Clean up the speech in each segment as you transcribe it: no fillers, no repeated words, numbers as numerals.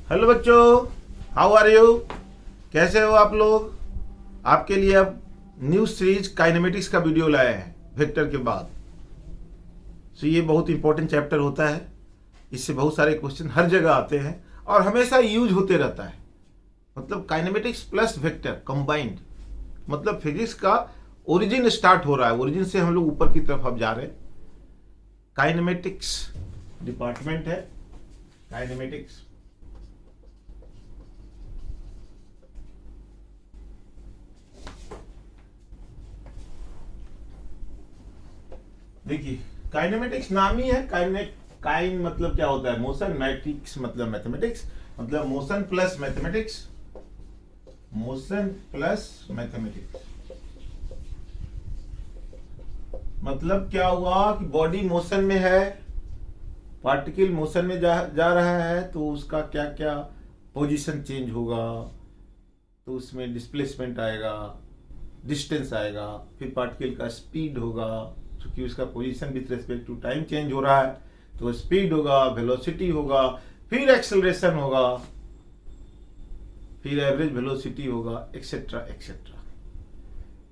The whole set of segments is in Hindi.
हेलो बच्चों, हाउ आर यू? कैसे हो आप लोग? आपके लिए अब न्यू सीरीज काइनेमेटिक्स का वीडियो लाए हैं वेक्टर के बाद। सो ये बहुत इंपॉर्टेंट चैप्टर होता है। इससे बहुत सारे क्वेश्चन हर जगह आते हैं और हमेशा यूज होते रहता है। मतलब काइनेमेटिक्स प्लस वेक्टर कंबाइंड, मतलब फिजिक्स का ओरिजिन स्टार्ट हो रहा है। ओरिजिन से हम लोग ऊपर की तरफ अब जा रहे हैं। काइनेमेटिक्स डिपार्टमेंट है, काइनेमेटिक्स। देखिए, काइनेमेटिक्स नाम ही है। काइन मतलब क्या होता है? मोशन। मैट्रिक्स मतलब मैथमेटिक्स, मतलब motion plus mathematics. Motion plus mathematics मतलब क्या हुआ कि बॉडी मोशन में है, पार्टिकल मोशन में जा रहा है, तो उसका क्या क्या पोजीशन चेंज होगा, तो उसमें डिस्प्लेसमेंट आएगा, डिस्टेंस आएगा, फिर पार्टिकल का स्पीड होगा, क्योंकि उसका position with respect to time change हो रहा है, तो स्पीड होगा, वेलोसिटी होगा, फिर एक्सेलरेशन होगा, फिर एवरेज वेलोसिटी होगा, एक्सेट्रा एक्सेट्रा।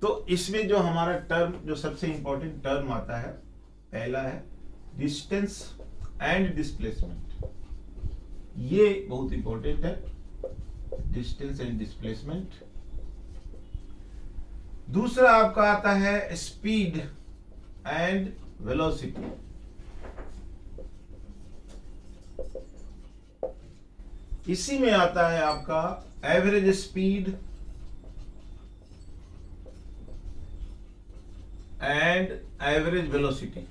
तो इसमें जो हमारा टर्म, जो सबसे इंपॉर्टेंट टर्म आता है, पहला है डिस्टेंस एंड डिस्प्लेसमेंट। ये बहुत इंपॉर्टेंट है, डिस्टेंस एंड डिस्प्लेसमेंट। दूसरा आपका आता है स्पीड एंड वेलोसिटी। इसी में आता है आपका average speed and average velocity.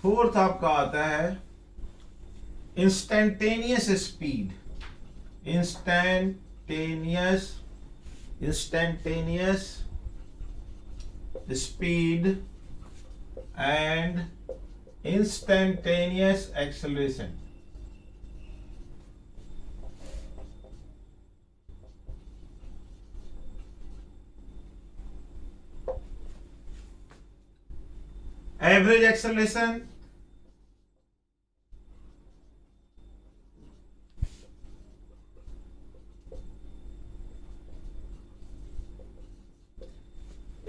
Fourth आपका आता है instantaneous speed, instantaneous speed and instantaneous acceleration. Average acceleration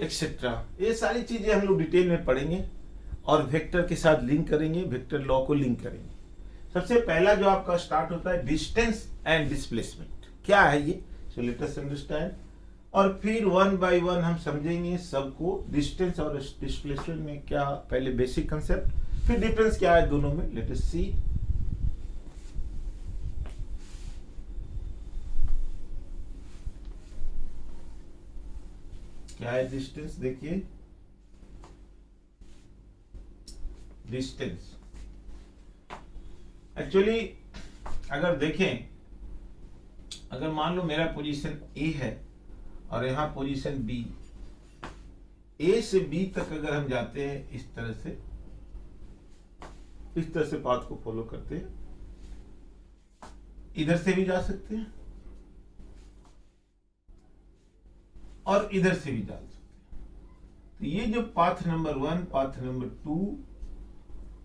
etcetera. ये सारी चीजें हम लोग डिटेल में पढ़ेंगे और वेक्टर के साथ लिंक करेंगे, वेक्टर लॉ को लिंक करेंगे। सबसे पहला जो आपका स्टार्ट होता है डिस्टेंस एंड डिस्प्लेसमेंट। क्या है ये? सो लेट अस अंडरस्टैंड, और फिर वन बाय वन हम समझेंगे सबको। डिस्टेंस और डिस्प्लेसमेंट में क्या, पहले बेसिक कंसेप्ट, फिर डिफरेंस क्या है दोनों में। लेट अस सी। क्या है डिस्टेंस? देखिए, डिस्टेंस एक्चुअली अगर देखें, अगर मान लो मेरा पोजीशन ए है और यहां पोजीशन बी, ए से बी तक अगर हम जाते हैं इस तरह से पाथ को फॉलो करते हैं, इधर से भी जा सकते हैं और इधर से भी जा सकते हैं। तो ये जो पाथ नंबर 1, पाथ नंबर 2,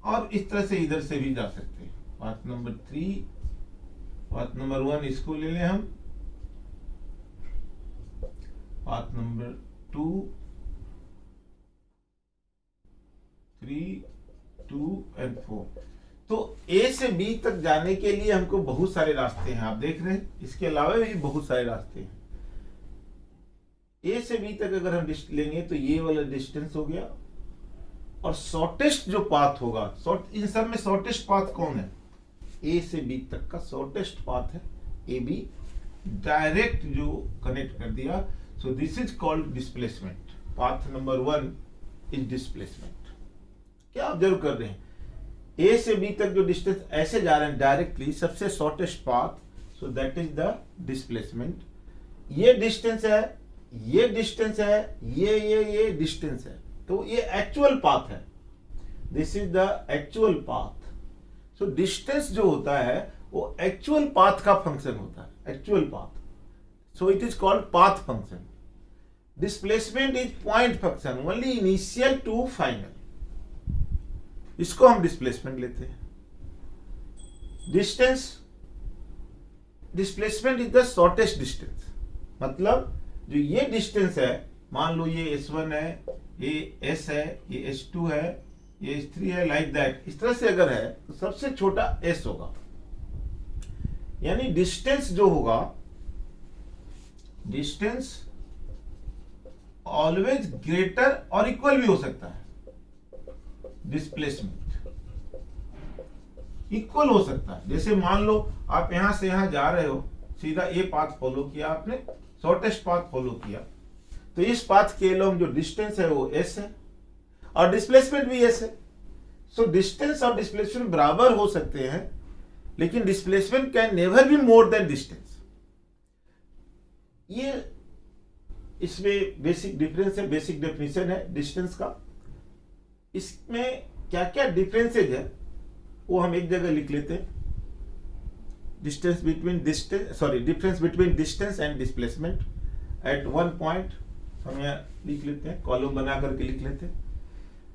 और इस तरह से इधर से भी जा सकते हैं। पाथ नंबर 3, पाथ नंबर 1 इसको ले लें हम, पाथ नंबर 2, 3, 2 एंड 4। तो ए से बी तक जाने के लिए हमको बहुत सारे रास्ते हैं, आप देख रहे हैं। इसके अलावा भी बहुत सारे रास्ते हैं। ए से बी तक अगर हम लेंगे तो ये वाला डिस्टेंस हो गया, और शॉर्टेस्ट जो पाथ होगा, इन सब में शॉर्टेस्ट पाथ कौन है? ए से बी तक का शॉर्टेस्ट पाथ है ए बी, डायरेक्ट जो कनेक्ट कर दिया। सो this is called displacement. Path number 1 is displacement. क्या ऑब्जर्व कर रहे हैं? ए से बी तक जो डिस्टेंस ऐसे जा रहे हैं डायरेक्टली, सबसे shortest path, so that is the displacement. ये डिस्टेंस है, ये डिस्टेंस है, ये डिस्टेंस है, तो ये एक्चुअल पाथ है। This is the actual path. So distance जो होता है वो एक्चुअल पाथ का फंक्शन होता है, actual path. So it is called path function. Displacement is point function only initial to final, इसको हम डिस्प्लेसमेंट लेते हैं। Distance, displacement is the shortest distance, मतलब जो ये डिस्टेंस है, मान लो ये S1 है, ये S है, ये S2 है, ये S3 है, लाइक दैट, इस तरह से अगर है तो सबसे छोटा S होगा। यानी डिस्टेंस जो होगा, डिस्टेंस ऑलवेज ग्रेटर और इक्वल भी हो सकता है, डिस्प्लेसमेंट इक्वल हो सकता है। जैसे मान लो आप यहां से यहां जा रहे हो, सीधा ये पाथ फॉलो किया आपने, शॉर्टेस्ट पाथ फॉलो किया, तो इस पाथ के अलोंग जो डिस्टेंस है वो S है और डिस्प्लेसमेंट भी S है। सो डिस्टेंस और डिस्प्लेसमेंट बराबर हो सकते हैं, लेकिन displacement can never be more than distance. ये इसमें बेसिक डिफरेंस है, बेसिक डेफिनेशन है डिस्टेंस का। इसमें क्या क्या डिफरेंसेज है वो हम एक जगह लिख लेते हैं। Difference between distance and displacement eight one point हम यहाँ लिख लेते हैं, कॉलम बना करके लिख लेते हैं,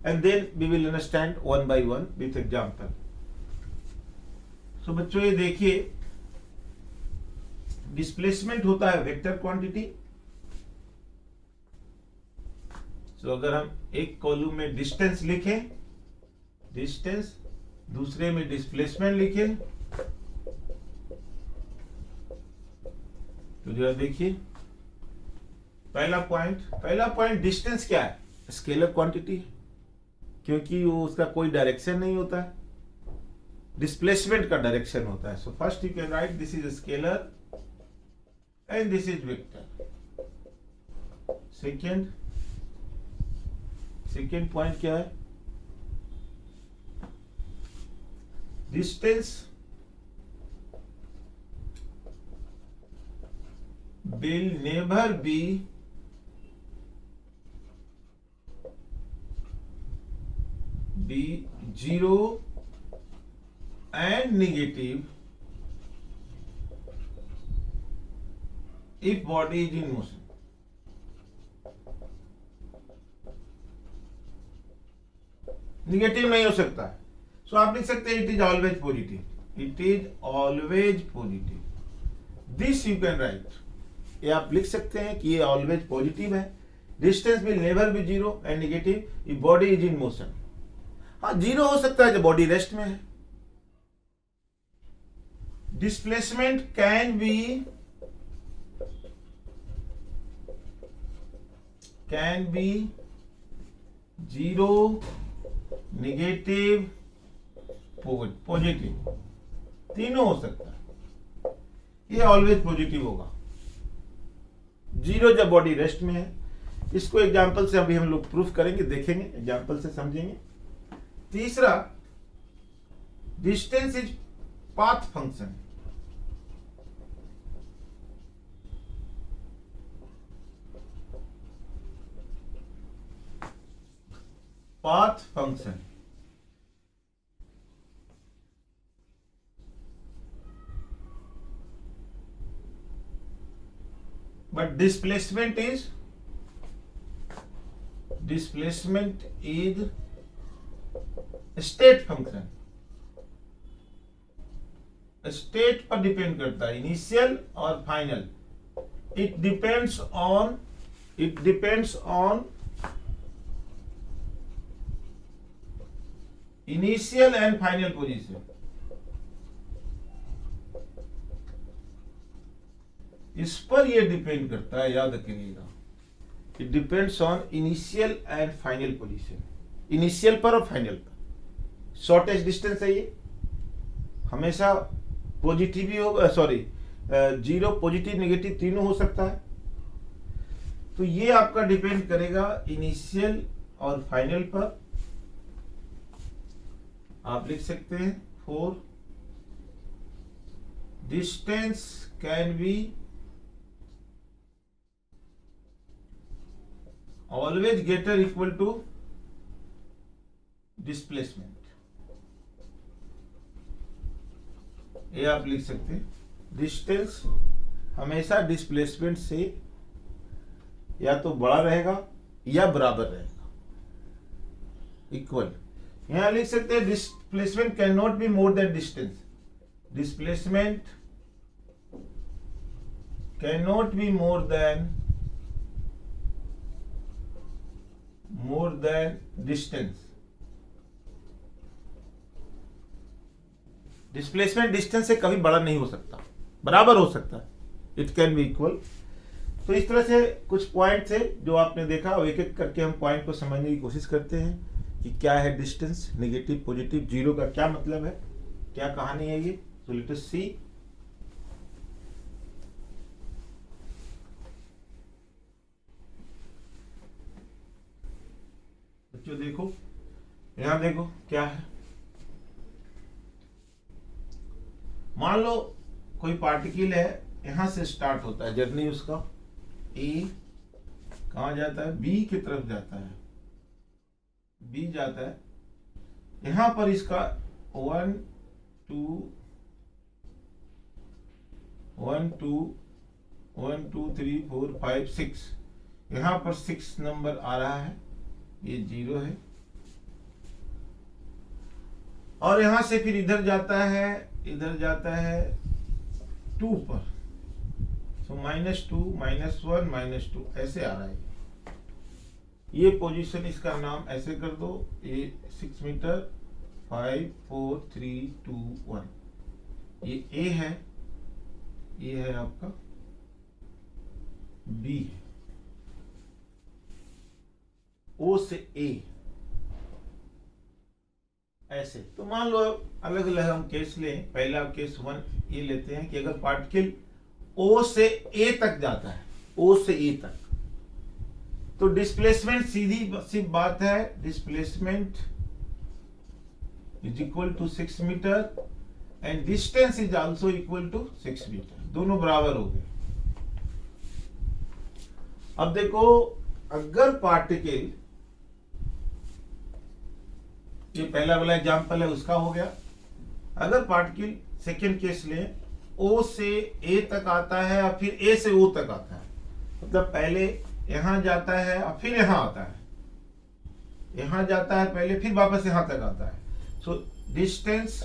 and then we will understand one by one with example. So बच्चों ये देखिए, डिस्प्लेसमेंट होता है वेक्टर क्वांटिटी। सो अगर हम एक कॉलम में डिस्टेंस लिखें, डिस्टेंस, दूसरे में डिस्प्लेसमेंट लिखें, तो जरा देखिए पहला पॉइंट डिस्टेंस क्या है? स्केलर क्वांटिटी, क्योंकि वो उसका कोई डायरेक्शन नहीं होता है, डिस्प्लेसमेंट का डायरेक्शन होता है। So first you can right this is scalar and this is vector. Second point क्या है? Distance will never be zero and negative if body is in motion. Negative नहीं हो सकता है, सो आप लिख सकते हैं it is always positive, it is always positive. This you can write, ये आप लिख सकते हैं कि ये ऑलवेज पॉजिटिव है। Distance will never be zero and negative if body is in motion. हाँ, जीरो हो सकता है जब बॉडी रेस्ट में है। Displacement can be zero, negative, positive, तीनों हो सकता है। ये ऑलवेज पॉजिटिव होगा। जीरो जब बॉडी रेस्ट में है। इसको एग्जांपल से अभी हम लोग प्रूफ करेंगे, देखेंगे, एग्जांपल से समझेंगे। तीसरा, distance is path function. Path function, but displacement is state function. State पर डिपेंड करता है, इनिशियल और final. It depends on initial and final position. इस पर यह डिपेंड करता है, याद रखिएगा। It depends on initial and final position, initial पर और फाइनल पर। शॉर्टेस्ट डिस्टेंस है ये, हमेशा पॉजिटिव ही होगा, सॉरी जीरो, पॉजिटिव, नेगेटिव तीनों हो सकता है। तो ये आपका डिपेंड करेगा इनिशियल और फाइनल पर। आप लिख सकते हैं 4 distance can be always greater equal to displacement. ये आप लिख सकते हैं, डिस्टेंस हमेशा डिस्प्लेसमेंट से या तो बड़ा रहेगा या बराबर रहेगा, इक्वल। यहां लिख सकते हैं displacement can not be more than distance, displacement can not be more than distance. Displacement distance से कभी बड़ा नहीं हो सकता, बराबर हो सकता है, इट कैन बी इक्वल। तो इस तरह से कुछ पॉइंट्स है जो आपने देखा, और एक एक करके हम पॉइंट को समझने की कोशिश करते हैं कि क्या है डिस्टेंस, नेगेटिव, पॉजिटिव, जीरो का क्या मतलब है, क्या कहानी है ये। सो लेट अस सी। बच्चों देखो, यहां देखो क्या है। मान लो कोई पार्टिकल है, यहां से स्टार्ट होता है जर्नी उसका, ए कहां जाता है, बी की तरफ जाता है, बी जाता है, यहां पर इसका 1 2 3 4 5 6, यहां पर 6 नंबर आ रहा है, ये 0 है, और यहां से फिर इधर जाता है 2 पर, सो -2 -1 -2 ऐसे आ रहा है। ये पोजीशन, इसका नाम ऐसे कर दो, ये 6 मीटर 5 4 3 2 1, ये ए है, ये है आपका बी है, ओ से ए ऐसे। तो मान लो अलग अलग हम केस लें, पहला केस 1 ये लेते हैं कि अगर पार्टिकल ओ से ए तक जाता है, ओ से ए तक, तो डिस्प्लेसमेंट सीधी सी बात है, displacement is equal to 6 metre and distance is also equal to 6 metre, दोनों बराबर हो गए। अब देखो, अगर पार्टिकल, ये पहला वाला एग्जांपल है उसका हो गया, अगर पार्टिकल सेकेंड केस ले, ओ से ए तक आता है और फिर ए से ओ तक आता है, मतलब पहले यहां जाता है और फिर यहां आता है, यहां जाता है पहले, फिर वापस यहां तक आता है। So distance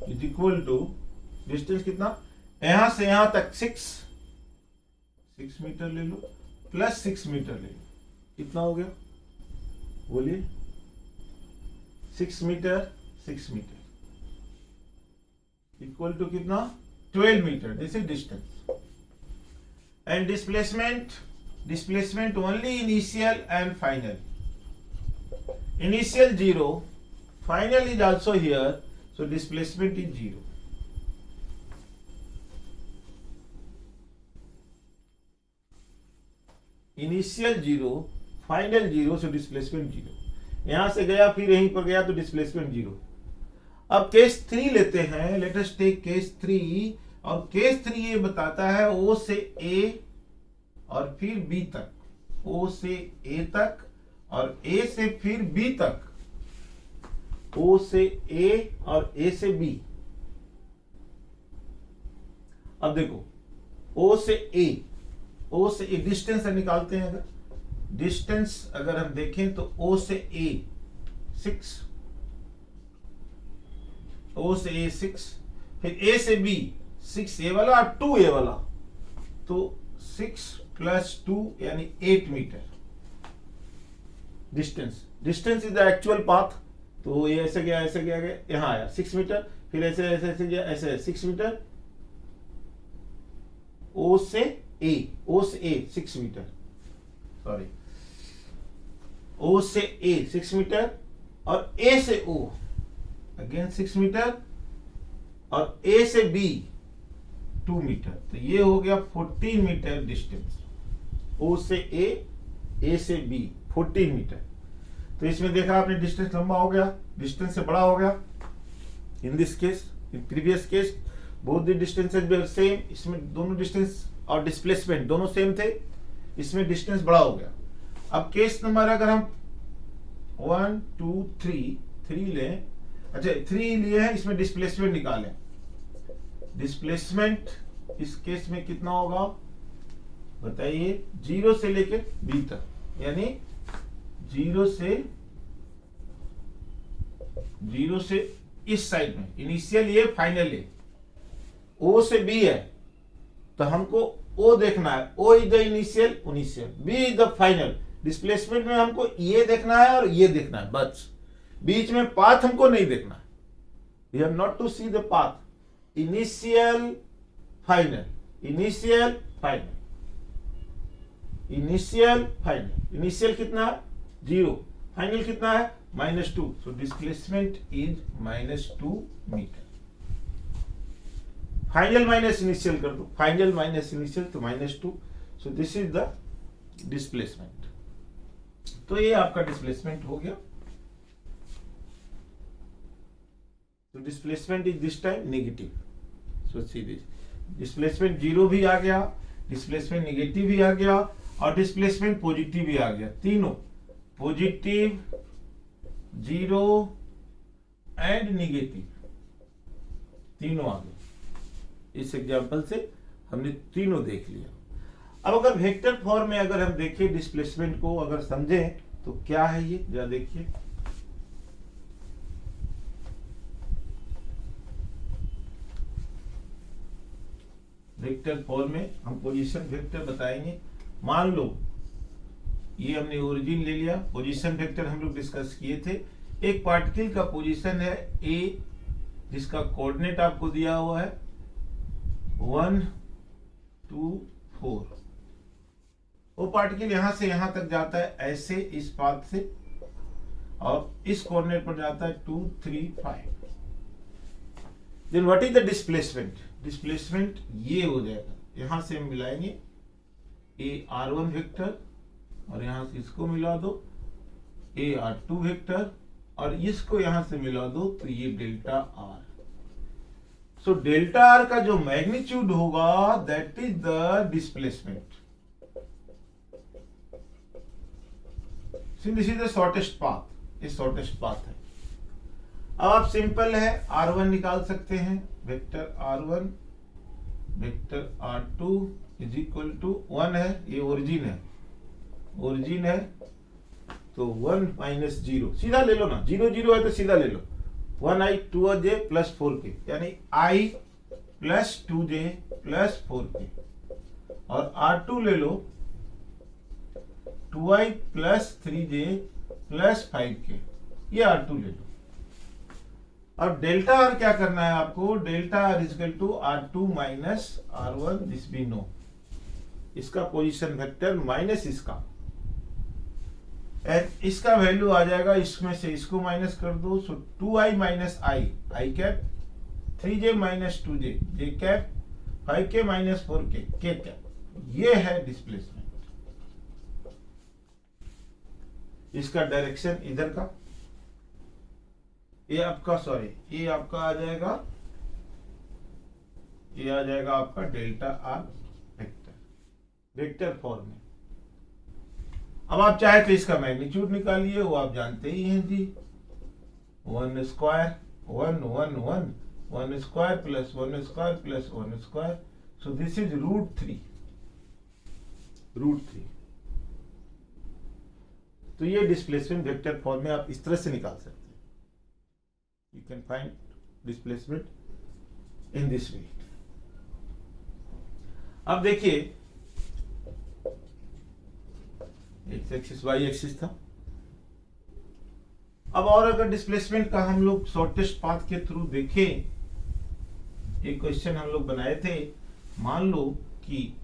is equal to, distance कितना, यहां से यहां तक 6 मीटर ले लो, प्लस 6 मीटर ले लो, कितना हो गया बोलिए, 6 मीटर इक्वल टू कितना, 12 metre, this is distance. And displacement only initial and final, initial 0, final is also here, so displacement is 0। Initial 0, final 0, so displacement 0। यहां से गया फिर यहीं पर गया तो डिस्प्लेसमेंट 0। अब केस 3 लेते हैं, लेट अस टेक केस 3, और केस 3 ये बताता है ओ से ए और फिर बी तक, ओ से ए तक और ए से फिर बी तक, ओ से ए और ए से बी। अब देखो, ओ से ए डिस्टेंस निकालते हैं, अगर डिस्टेंस अगर हम देखें तो ओ से ए 6, ओ से ए 6, फिर ए से बी 6 ए वाला और 2 ए वाला, तो 6 + 2 यानी 8 metre distance is the actual path. तो ये ऐसे गया यहां आया 6 मीटर, फिर ऐसे गया ऐसे 6 मीटर, ओ से ए 6 मीटर, सॉरी, ओ से ए 6 मीटर और ए से ओ अगेन 6 मीटर और ए से बी 2 मीटर, तो ये हो गया 14 मीटर डिस्टेंस, ओ से ए से बी 14 मीटर। तो इसमें देखा आपने डिस्टेंस लंबा हो गया, डिस्टेंस से बड़ा हो गया। इन this case, in previous case both the distances were same, इसमें दोनों डिस्टेंस और डिस्प्लेसमेंट दोनों सेम थे, इसमें डिस्टेंस बड़ा हो गया। अब केस नंबर अगर हम 1 2 3 लें, अच्छा 3 लिए हैं, इसमें डिस्प्लेसमेंट निकालें। डिस्प्लेसमेंट इस केस में कितना होगा, बताइए, 0 से लेकर बी तक, यानी 0 से इस साइड में इनिशियल ए फाइनल ए, ओ से बी है तो हमको ओ देखना है, O is the initial, B is the final. Displacement में हमको ये देखना है और ये देखना है, बस बीच में पाथ हमको नहीं देखना है। We have not to see the path. Initial final, initial final, initial final. Initial कितना है 0, फाइनल कितना है -2, so displacement is -2 meter. Final minus initial कर दो, फाइनल माइनस इनिशियल तो -2, so this is the displacement. तो ये आपका डिस्प्लेसमेंट हो गया। तो displacement is this time negative, so see this displacement 0 भी आ गया, डिस्प्लेसमेंट नेगेटिव भी आ गया और डिस्प्लेसमेंट पॉजिटिव भी आ गया। तीनों पॉजिटिव, 0 एंड नेगेटिव तीनों आ गए। इस एग्जांपल से हमने तीनों देख लिया। अब अगर वेक्टर फॉर्म में अगर हम देखें डिस्प्लेसमेंट को, अगर समझें तो क्या है ये, जरा देखिए। वेक्टर फॉर्म में हम पोजीशन वेक्टर बताएंगे। मान लो ये हमने ओरिजिन ले लिया, पोजीशन वेक्टर हम लोग डिस्कस किए थे। एक पार्टिकल का पोजीशन है ए, जिसका कोऑर्डिनेट आपको दिया हुआ है 1 2 4। वो पार्टिकल यहां से यहां तक जाता है ऐसे, इस पाथ से, और इस कोऑर्डिनेट पर जाता है 2 3 5। Then what is the displacement? Displacement ये हो जाएगा, यहां से हम मिलाएंगे ए r1 वेक्टर और यहां से इसको मिला दो ए r2 वेक्टर और इसको यहां से मिला दो तो ये delta r। So delta r का जो मैग्नीट्यूड होगा that is the displacement. This is the shortest path, ये शॉर्टेस्ट पाथ है। अब आप सिंपल है r1 निकाल सकते हैं, vector r1 vector r2 is equal to 1 है, ये ओरिजिन है, ओरिजिन है तो 1 माइनस 0 सीधा ले लो ना, 0 0 है तो सीधा ले लो, 1i 2j प्लस 4k, यानी i plus 2j plus 4k। और r2 ले लो 2i plus 3j plus 5k, ये r2 ले लो। अब डेल्टा r क्या करना है आपको? Delta r equal to r2 minus r1, this भी नो, इसका पोजीशन वेक्टर माइनस इसका, एंड इसका वैल्यू आ जाएगा, इसमें से इसको माइनस कर दो, so 2i minus i cap, 3j minus 2j j cap, 5k minus 4k k cap. ये है डिस्प्लेसमेंट। इसका डायरेक्शन इधर का, ये आपका ये आपका आ जाएगा, ये आ जाएगा आपका delta r vector, vector form में। अब आप चाहे तो इसका मैग्नीट्यूड निकालिए, वो आप जानते ही हैं जी, 1 square 1 1 1 1 square plus 1 square plus 1 square, so this is √3। तो ये डिस्प्लेसमेंट वेक्टर फॉर्म में आप इस तरह से निकाल सकते हैं। You can find displacement in this way. अब देखिए एक्स एक्सिस वाई एक्सिस था। अब और अगर डिस्प्लेसमेंट का हम लोग शॉर्टेस्ट पाथ के थ्रू देखें, एक क्वेश्चन हम लोग बनाए थे। मान लो कि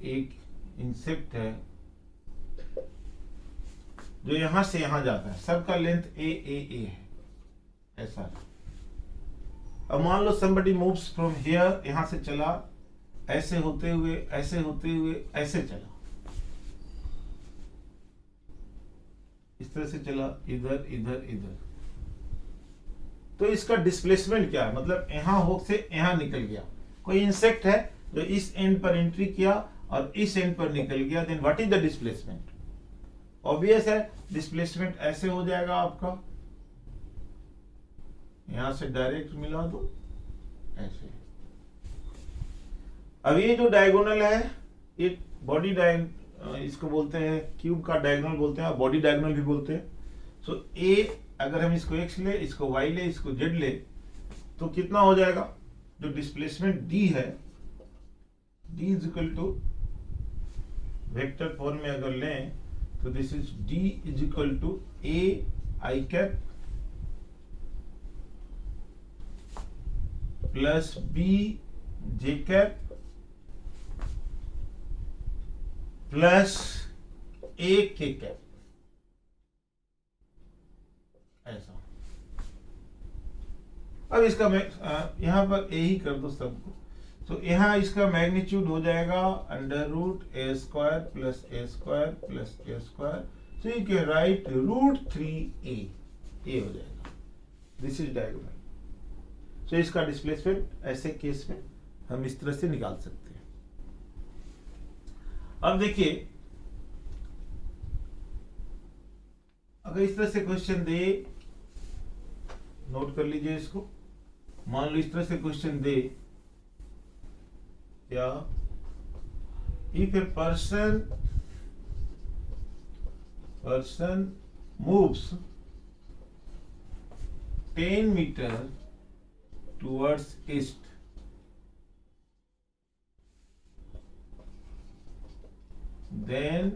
एक इंसेक्ट है जो यहां से यहां जाता है, सबका लेंथ ए है, ऐसा। अब मान लो somebody moves from here, यहां से चला, ऐसे होते हुए ऐसे होते हुए ऐसे चला, इस तरह से चला, इधर इधर इधर। तो इसका डिस्प्लेसमेंट क्या है? मतलब यहां हो से यहां निकल गया। कोई इंसेक्ट है जो इस एंड पर एंट्री किया और इस एंड पर निकल गया, then what is the displacement? Obvious है, डिस्प्लेसमेंट ऐसे हो जाएगा आपका, यहां से डायरेक्ट मिला दो ऐसे। अब ये जो डायगोनल है, ये बॉडी इसको बोलते हैं क्यूब का डायगोनल बोलते हैं, बॉडी डायगोनल भी बोलते हैं। सो ए अगर हम इसको x ले, इसको y ले, इसको z ले, तो कितना हो जाएगा? जो डिस्प्लेसमेंट d है, d is equal to vector form में अगर लें तो this is d is equal to a i cap plus b j cap plus a k cap, ऐसा। अब इसका मैं यहां पर a ही कर दो सबको, तो यहां इसका मैग्नीट्यूड हो जाएगा under root a square plus a square plus a square, so you can write root 3a, a हो जाएगा। This is diagonal. सो इसका डिस्प्लेसमेंट ऐसे केस में हम इस तरह से निकाल सकते हैं। अब देखिए, अगर इस तरह से क्वेश्चन दे, नोट कर लीजिए इसको, मान लो इस तरह से क्वेश्चन दे, क्या if a person moves 10 meter towards east, then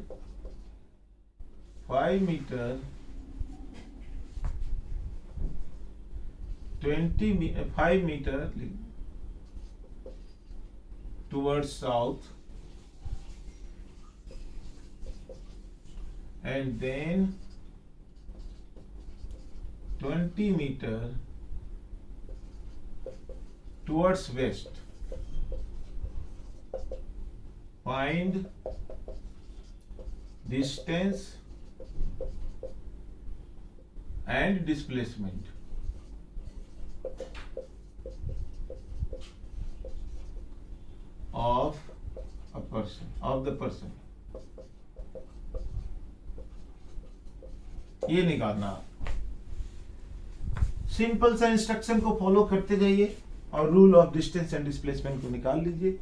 5 meter 5 meter towards south, and then 20 meter towards west. Find distance and displacement of the person, ये निकालना। सिंपल सा इंस्ट्रक्शन को फॉलो करते जाइए और rule of distance and displacement को निकाल लीजिए।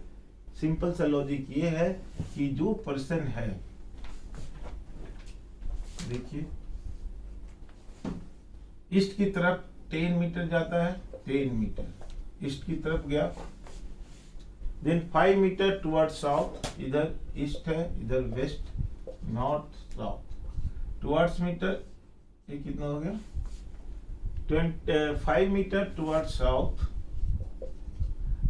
सिंपल सा लॉजिक ये है कि जो पर्सन है, देखिए ईस्ट की तरफ 10 मीटर जाता है, 10 मीटर ईस्ट की तरफ गया, देन 5 मीटर टुवर्ड साउथ, इधर ईस्ट है, इधर west, north south, towards meter, ये कितना हो गया? 5 meter toward south,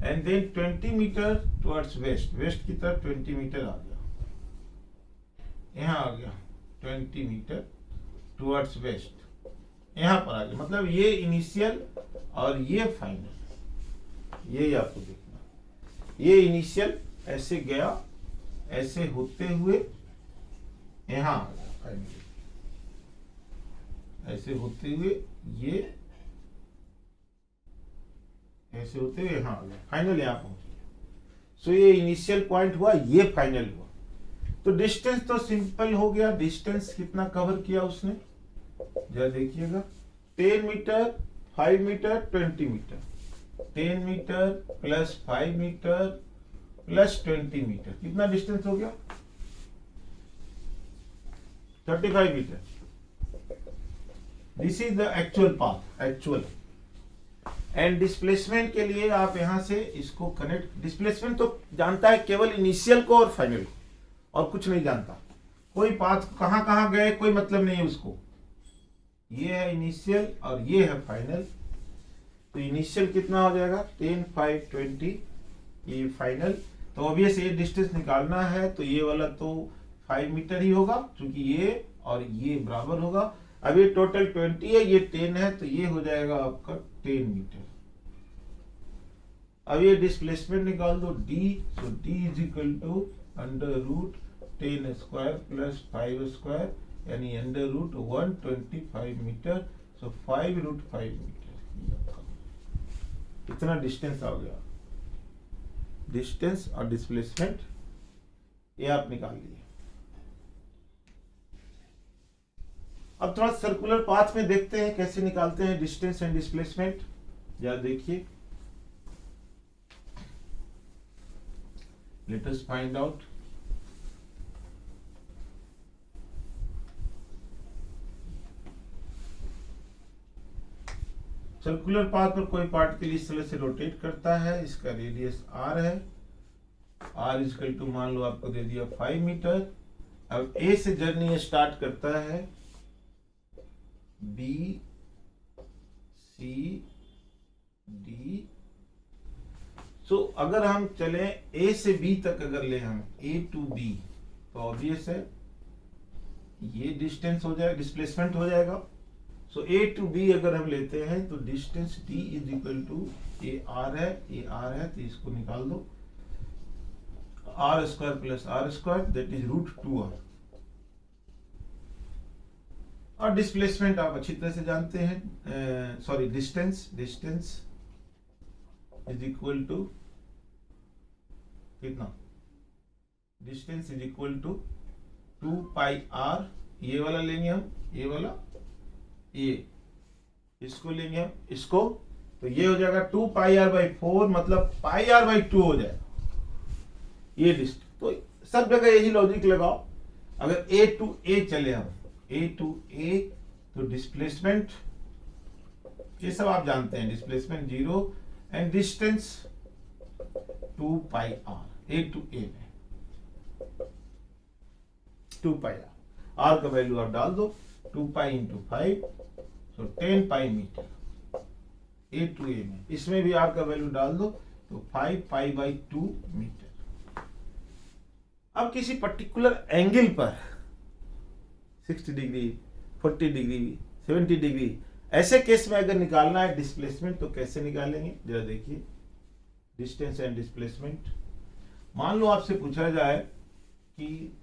and then 20 meter towards west, west की तरफ 20 मीटर आ गया, यहाँ आ गया 20 मीटर टुवर्ड्स वेस्ट, यहां पर आ गया। मतलब ये इनिशियल और ये फाइनल, ये आपको देखना, ये इनिशियल ऐसे गया, ऐसे होते हुए यहां आ गया फाइनली, ऐसे होते हुए ये ऐसे होते हुए यहां आ गया, फाइनल यहां पहुंच गया। सो ये इनिशियल पॉइंट हुआ, ये फाइनल हुआ। तो डिस्टेंस तो सिंपल हो गया। डिस्टेंस कितना कवर किया उसने, जरा देखिएगा, 10 meter, 5 meter, 20 meter, 10 meter plus 5 meter plus 20 meter, कितना डिस्टेंस हो गया? 35 meter. This is the actual path, actual. And displacement के लिए आप यहां से इसको कनेक्ट, डिस्प्लेसमेंट तो जानता है केवल इनिशियल को और फाइनल को, और कुछ नहीं जानता। कोई पाथ कहां कहां गए कोई मतलब नहीं है उसको। ये है इनिशियल और ये है फाइनल। तो इनिशियल कितना हो जाएगा? 10, 5, 20, ये फाइनल। तो ऑब्वियस ये डिस्टेंस निकालना है, तो ये वाला तो 5 मीटर ही होगा, क्योंकि ये और ये बराबर होगा। अब ये टोटल 20 है, ये 10 है, तो ये हो जाएगा आपका 10 मीटर। अब ये डिस्प्लेसमेंट निकाल दो d, so d is equal to under root 10 square plus 5 square, यानी under root 125 meter. So 5 root 5 meter, इतना डिस्टेंस आ गया। डिस्टेंस और डिस्प्लेसमेंट ये आप निकाल लिए। अब थोड़ा सर्कुलर पाथ में देखते हैं कैसे निकालते हैं डिस्टेंस एंड डिस्प्लेसमेंट। जरा देखिए, let us find out. Circular path पर कोई पार्टिकल इस तरह से रोटेट करता है, इसका रेडियस r है, r इक्वल टू मान लो आपको दे दिया 5 मीटर। अब A से जर्नी स्टार्ट करता है, B C D। सो अगर हम चले A से B तक, अगर ले हम A to B, तो ऑब्वियस है ये डिस्टेंस हो जाएगा, डिस्प्लेसमेंट हो जाएगा। सो A to B अगर हम लेते हैं तो distance D is equal to A R है, A R है, तो इसको निकाल दो, R square plus R square that is √2R। और डिस्प्लेसमेंट आप अच्छी तरह से जानते हैं, sorry distance is equal to कितना, distance is equal to 2 pi r, ये वाला लेंगे हम, ये वाला, ये इसको लेंगे हम, इसको, तो ये हो जाएगा 2 पाई r बाई 4, मतलब पाई r बाई 2 हो जाएगा ये डिस्टेंस। तो सब जगह यही लॉजिक लगाओ। अगर A टू A चले हम, A टू A, तो डिस्प्लेसमेंट ये सब आप जानते हैं, displacement 0 and distance 2 pi r, A to A में 2 पाई r का वैल्यू आप डाल दो, 2 पाई इंटू 5, तो 10 pi meter A to A में। इसमें भी r का वैल्यू डाल दो, तो 5 पाई बाई 2 मीटर। अब किसी पर्टिकुलर एंगल पर 60 डिग्री, 40 डिग्री, 70 डिग्री, ऐसे केस में अगर निकालना है डिस्प्लेसमेंट तो कैसे निकालेंगे, जरा देखिए। डिस्टेंस एंड डिस्प्लेसमेंट, मान लो आपसे पूछा जाए कि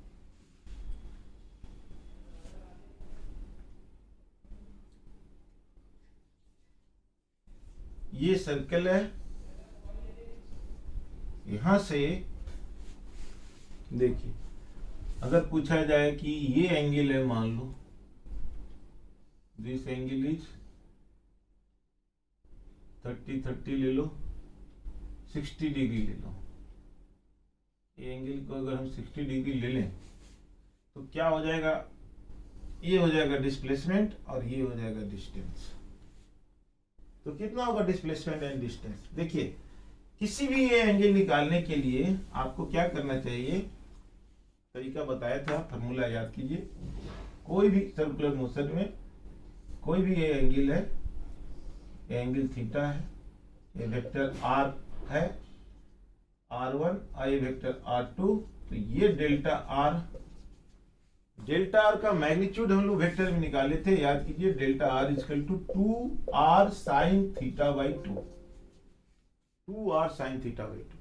ये सर्कल है, यहां से देखिए, अगर पूछा जाए कि ये एंगल है, मान लो दिस एंगल इज 30 ले लो, 60 डिग्री ले लो। ये एंगल को अगर हम 60 डिग्री ले लें तो क्या हो जाएगा, ये हो जाएगा डिस्प्लेसमेंट और ये हो जाएगा डिस्टेंस। तो कितना होगा डिस्प्लेसमेंट एंड डिस्टेंस। देखिए, किसी भी ये एंगल निकालने के लिए आपको क्या करना चाहिए, तरीका बताया था, फॉर्मूला याद कीजिए। कोई भी सर्कुलर मोशन में कोई भी ये एंगल है, ये एंगल थीटा है, ये वेक्टर r है r1 और ये वेक्टर r2, तो ये डेल्टा r का मैग्नीट्यूड हम लोग वेक्टर में निकाले थे, याद कीजिए। Delta r equal to 2r sine theta by 2, 2r sine theta by 2,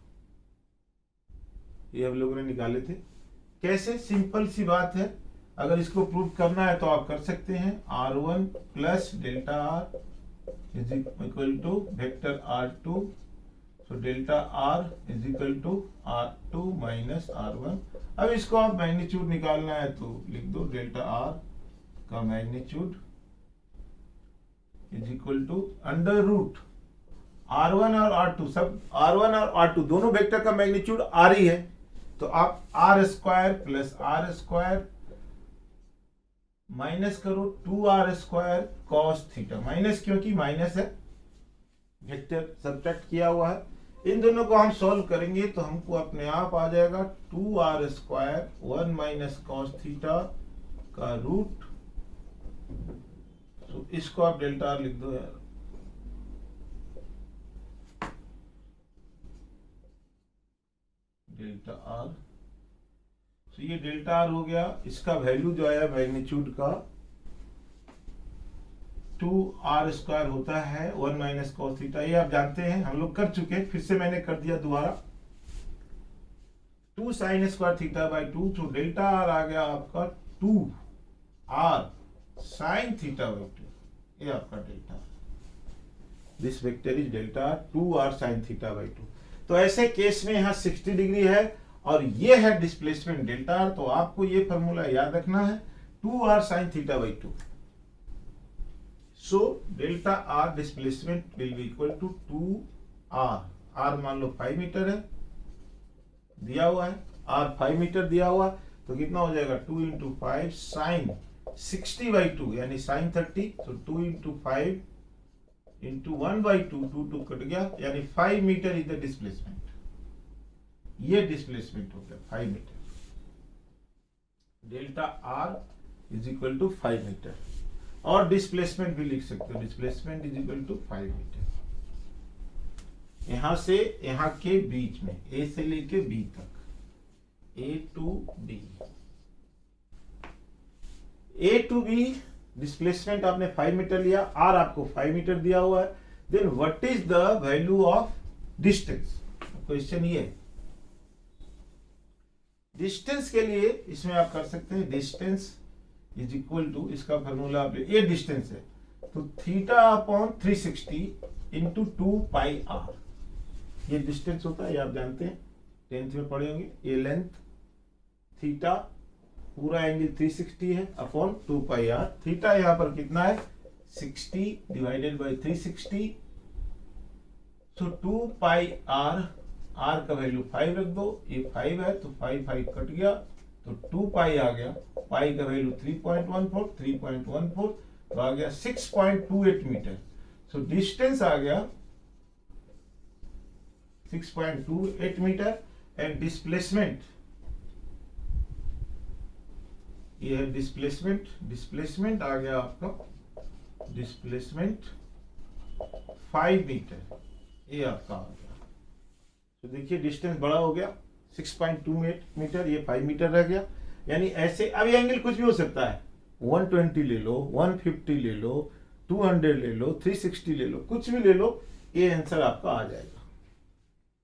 ये हम लोगों ने निकाले थे। कैसे, सिंपल सी बात है, अगर इसको प्रूव करना है तो आप कर सकते हैं। r1 plus delta r is equal to vector r2, so delta r is equal to r2 minus r1। अब इसको आप मैग्नीट्यूड निकालना है तो लिख दो, डेल्टा r का magnitude is equal to under root r1 और r2, सब r1 और r2 दोनों वेक्टर का मैग्नीट्यूड r ही है, तो आप r square plus r square minus करो 2r square cos theta, minus क्योंकि माइनस है, वेक्टर सब्ट्रैक्ट किया हुआ है। इन दोनों को हम सॉल्व करेंगे तो हमको अपने आप आ जाएगा 2r square 1 minus cos theta का रूट, तो इसको आप डेल्टा r लिख दो यार, डेल्टा r। तो ये डेल्टा r हो गया, इसका वैल्यू जो आया मैग्नीट्यूड का 2r स्क्वायर होता है 1 माइनस कॉस थीटा, ये आप जानते हैं, हम लोग कर चुके हैं, फिर से मैंने कर दिया दोबारा, 2 साइन स्क्वायर थीटा बाई 2, तो डेल्टा r आ गया आपका 2r साइन थीटा बाई 2, ये आपका delta r। This vector is delta r 2r sine theta by 2। तो ऐसे केस में यहाँ 60 डिग्री है और ये है डिस्प्लेसमेंट डेल्टा आर। तो आपको ये फॉर्मूला याद रखना है 2r sin theta by 2। So delta R displacement will be equal to 2r। r मान लो 5 मीटर है दिया हुआ है, r 5 मीटर दिया हुआ, तो कितना हो जाएगा 2 इंटू 5 साइन 60 बाई 2 यानी साइन 30। तो 2 इंटू 5 इंटू 1 बाई 2, 2 कट गया, यानी 5 मीटर इज द डिस्प्लेसमेंट। ये डिस्प्लेसमेंट हो गया 5 meter. Delta R is equal to 5 meter. और डिस्प्लेसमेंट भी लिख सकते हो, displacement is equal to 5 meter. यहां से यहां के बीच में ए से लेके बी तक, A to B, A to B displacement आपने 5 मीटर लिया, आर आपको 5 मीटर दिया हुआ है। Then what is the value of distance? Question ये डिस्टेंस के लिए इसमें आप कर सकते हैं डिस्टेंस इज इक्वल टू, इसका फॉर्मूला आप ये डिस्टेंस है तो theta upon 360 into 2 pi R. ये डिस्टेंस होता है, ये आप जानते हैं 10th में पढ़े होंगे। ये लेंथ थीटा पूरा एंगल 360 है अपॉन 2 पाई आर। थीटा यहां पर कितना है 60 divided by 360। So 2 pi R, R का वैल्यू 5 रख दो, ये 5 है तो 5 कट गया तो 2 पाई आ गया। पाई का वैल्यू 3.14 तो आ गया 6.28 मीटर। सो डिस्टेंस आ गया 6.28 मीटर। एंड डिस्प्लेसमेंट, ये है डिस्प्लेसमेंट, डिस्प्लेसमेंट आ गया आपका डिस्प्लेसमेंट 5 मीटर, ये आपका आ गया। तो देखिए डिस्टेंस बड़ा हो गया 6.28 मीटर, ये 5 मीटर रह गया। यानी ऐसे, अब ये एंगल कुछ भी हो सकता है, 120 ले लो, 150 ले लो, 200 ले लो, 360 ले लो, कुछ भी ले लो, ये आंसर आपका आ जाएगा।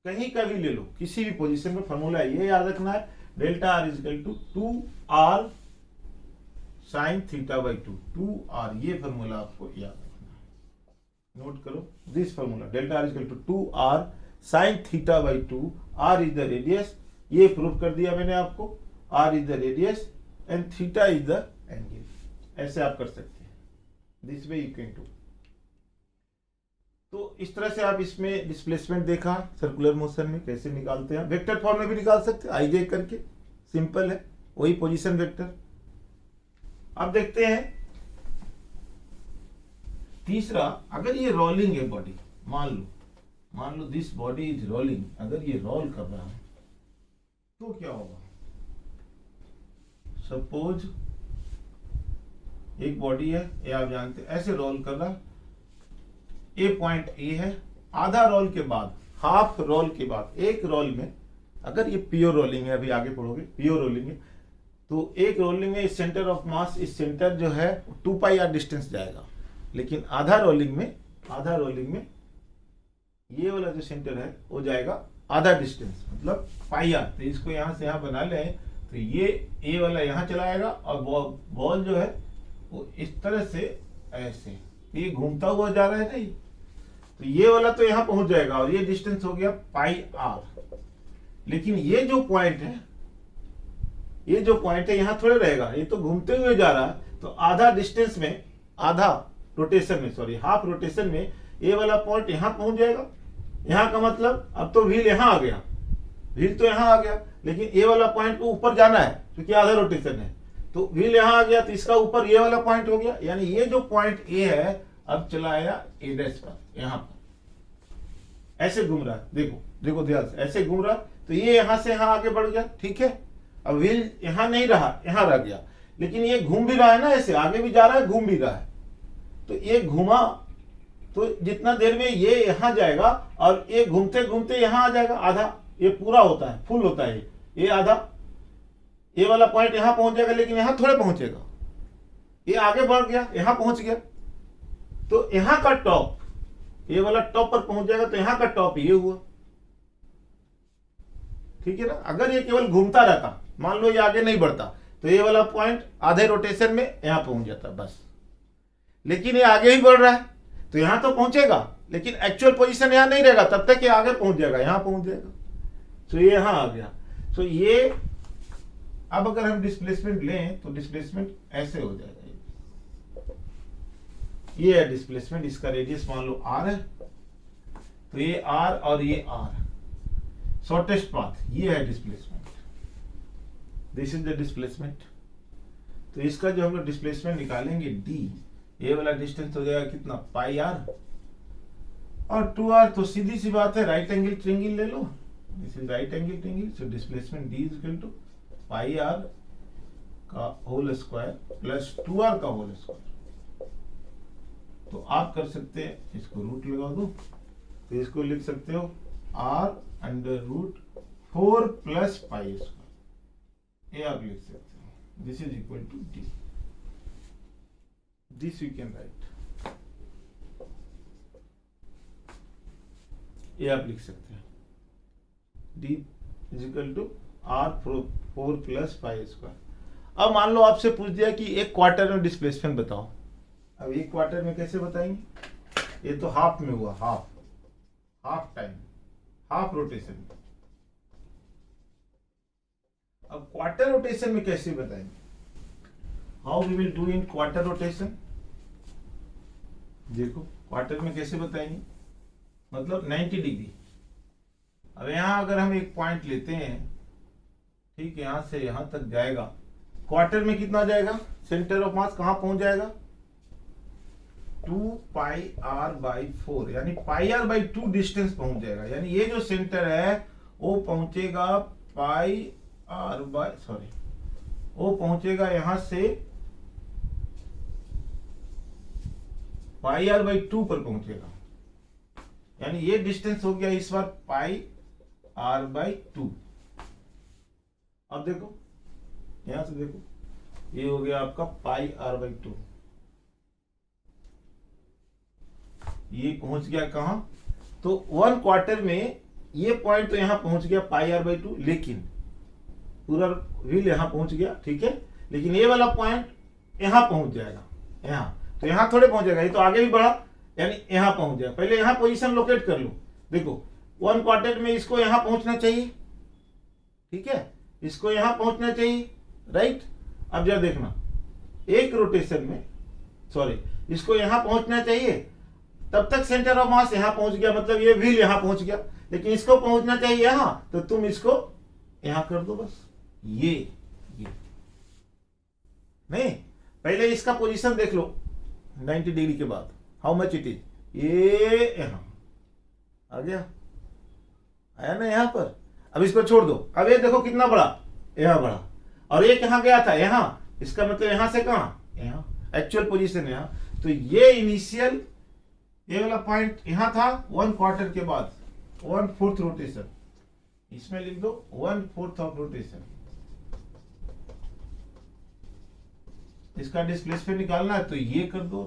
कहीं का भी ले लो, किसी भी पोजीशन में। फॉर्मूला ये याद रखना है delta R is equal to 2r sine theta by 2, 2r, ये फॉर्मूला आपको याद रखना है। नोट करो this formula, delta R is equal to 2r sine theta by 2, r is the radius, ये प्रूव कर दिया मैंने आपको, r is the radius and theta is the angle. ऐसे आप कर सकते हैं, this way you can do. तो इस तरह से आप इसमें डिस्प्लेसमेंट देखा सर्कुलर मोशन में कैसे निकालते हैं। वेक्टर फॉर्म में भी निकाल सकते हैं, आईजे करके, सिंपल है, वही पोजीशन वेक्टर। अब देखते हैं तीसरा, अगर ये रोलिंग है बॉडी, मान लो दिस बॉडी इज रोलिंग, अगर ये रोल कर रहा है तो क्या होगा। सपोज एक बॉडी है, ये आप जानते हैं, ऐसे रोल कर रहा, ए पॉइंट ए है, आधा रोल के बाद, हाफ रोल के बाद, एक रोल में, अगर ये प्योर रोलिंग है, अभी आगे पढ़ोगे, प्योर रोलिंग है, तो एक रोलिंग में इस सेंटर ऑफ मास, इस सेंटर जो है 2 पाई आर डिस्टेंस जाएगा। लेकिन आधा रोलिंग में ये वाला जो सेंटर है वो जाएगा आधा डिस्टेंस, मतलब पाई आर। तो इसको यहां से यहां बना लें तो ये ए वाला यहां चला आएगा और बॉल जो है वो इस तरह से ऐसे, ये घूमता हुआ जा रहा है नहीं, तो ये वाला तो यहां पहुंच जाएगा और ये डिस्टेंस हो गया पाई आर। लेकिन ये जो पॉइंट है यहां थोड़े रहेगा, ये तो घूमते हुए जा रहा है, तो आधा डिस्टेंस में, आधा रोटेशन में, सॉरी हाफ रोटेशन में, ये वाला पॉइंट यहां पहुंच जाएगा। यहां का मतलब अब तो व्हील यहां आ गया, व्हील तो यहां आ गया, लेकिन ये वाला पॉइंट को ऊपर जाना है क्योंकि आधा रोटेशन है, तो व्हील यहां आ गया, तो इसका ऊपर ये वाला पॉइंट हो गया। यानी ये जो पॉइंट ए है अब चला आया ए डैश पर, यहां पर ऐसे घूम रहा है, देखो ध्यान से, ऐसे घूम रहा, तो ये यहां से यहां आगे बढ़ गया, ठीक है। अब व्हील यहां नहीं रहा, यहां रह गया, लेकिन ये घूम भी रहा है ना, ऐसे आगे भी जा रहा है, घूम भी रहा है, तो ये घूमा, तो जितना देर में ये यहां जाएगा और ये घूमते घूमते यहां आ जाएगा, आधा, ये पूरा होता है, फुल होता है, ये आधा, ये वाला पॉइंट यहां पहुंच जाएगा, लेकिन यहां थोड़े पहुंचेगा, ये आगे बढ़ गया, यहां पहुंच गया, तो यहां का टॉप, ये वाला टॉप पर पहुंच जाएगा, तो यहां का टॉप ये हुआ, ठीक है ना। अगर ये केवल घूमता रहता, मान लो ये आगे नहीं बढ़ता, तो ये वाला पॉइंट आधे रोटेशन में यहां पहुंच जाता बस। लेकिन ये आगे ही बढ़ रहा है, तो यहां तो पहुंचेगा, लेकिन एक्चुअल पोजीशन यहां नहीं रहेगा, तब तक ये आगे पहुंच जाएगा, यहां पहुंच जाएगा, तो ये यहां आ गया। तो ये अब अगर हम डिस्प्लेसमेंट लें तो डिस्प्लेसमेंट ऐसे हो जाएगा, ये है डिस्प्लेसमेंट, इसका रेडियस मान लो r है, तो ये r और ये r, शॉर्टेस्ट पाथ, ये है displacement, this is the displacement. तो इसका जो हम लोग डिस्प्लेसमेंट निकालेंगे d, ये वाला डिस्टेंस हो जाएगा कितना, पाई r और 2r, तो सीधी सी बात है राइट एंगल ट्रायंगल ले लो, this is right angle triangle, so displacement d is equal to pi r का होल स्क्वायर प्लस 2r का होल स्क्वायर। तो आप कर सकते हैं, इसको रूट लगा दो, तो इसको लिख सकते हो r under root 4 plus pi square, ये आप लिख सकते हो, this is equal to d, this you can write, ये आप लिख सकते हैं, d is equal to r 4 plus pi square. अब मान लो आपसे पूछ दिया कि एक क्वार्टर में डिस्प्लेसमेंट बताओ, अब एक क्वार्टर में कैसे बताएंगे, ये तो हाफ में हुआ, हाफ टाइम, हाफ रोटेशन। अब क्वार्टर रोटेशन में कैसे बताएंगे, how we will do in quarter rotation, देखो क्वार्टर में कैसे बताएंगे, मतलब 90 डिग्री। अब यहां अगर हम एक पॉइंट लेते हैं, ठीक है, यहां से यहां तक जाएगा, क्वार्टर में कितना जाएगा, सेंटर ऑफ मास कहां पहुंच जाएगा, 2 पाई r बाई 4, यानी पाई r बाई 2 डिस्टेंस पहुंच जाएगा, यानी ये जो सेंटर है वो पहुंचेगा पाई r बाई, सॉरी, वो पहुंचेगा यहां से पाई r बाई 2 पर पहुंचेगा, यानी ये डिस्टेंस हो गया इस बार पाई r बाई 2। अब देखो यहां से देखो, ये हो गया आपका पाई r बाई 2, ये पहुंच गया कहां, तो 1 क्वार्टर में ये पॉइंट तो यहां पहुंच गया पाई r बाई 2, लेकिन पूरा व्हील यहां पहुंच गया, ठीक है, लेकिन ये वाला पॉइंट यहां पहुंच जाएगा, यहां तो यहां थोड़े पहुंचेगा, ये तो आगे भी बढ़ा, यानी यहां पहुंच जाएगा। पहले यहां पोजीशन लोकेट कर लो, देखो 1 क्वार्टर में इसको यहां पहुंचना चाहिए, ठीक है, इसको यहां पहुंचना चाहिए, राइट। अब जरा देखना, एक रोटेशन में, सॉरी, इसको यहां पहुंचना चाहिए, तब तक सेंटर ऑफ मास यहां पहुंच गया, मतलब ये व्हील यहां पहुंच गया, लेकिन इसको पहुंचना चाहिए यहां, तो तुम इसको यहां कर दो बस, ये नहीं, पहले इसका पोजीशन देख लो 90 डिग्री के बाद, हाउ मच इट इज, ये यहां आ गया, आया ना यहां पर। अब इसको छोड़ दो, अब ये देखो कितना बड़ा, यहां बड़ा, और ये कहां गया था, यहां, इसका मतलब यहां से कहां, यहां, एक्चुअल पोजीशन यहां, तो ये इनिशियल, ये वाला पॉइंट यहां था 1 क्वार्टर के बाद 1/4 रोटेशन, इसमें लिख दो 1/4 ऑफ रोटेशन। इसका डिस्प्लेसमेंट निकालना है तो ये कर दो,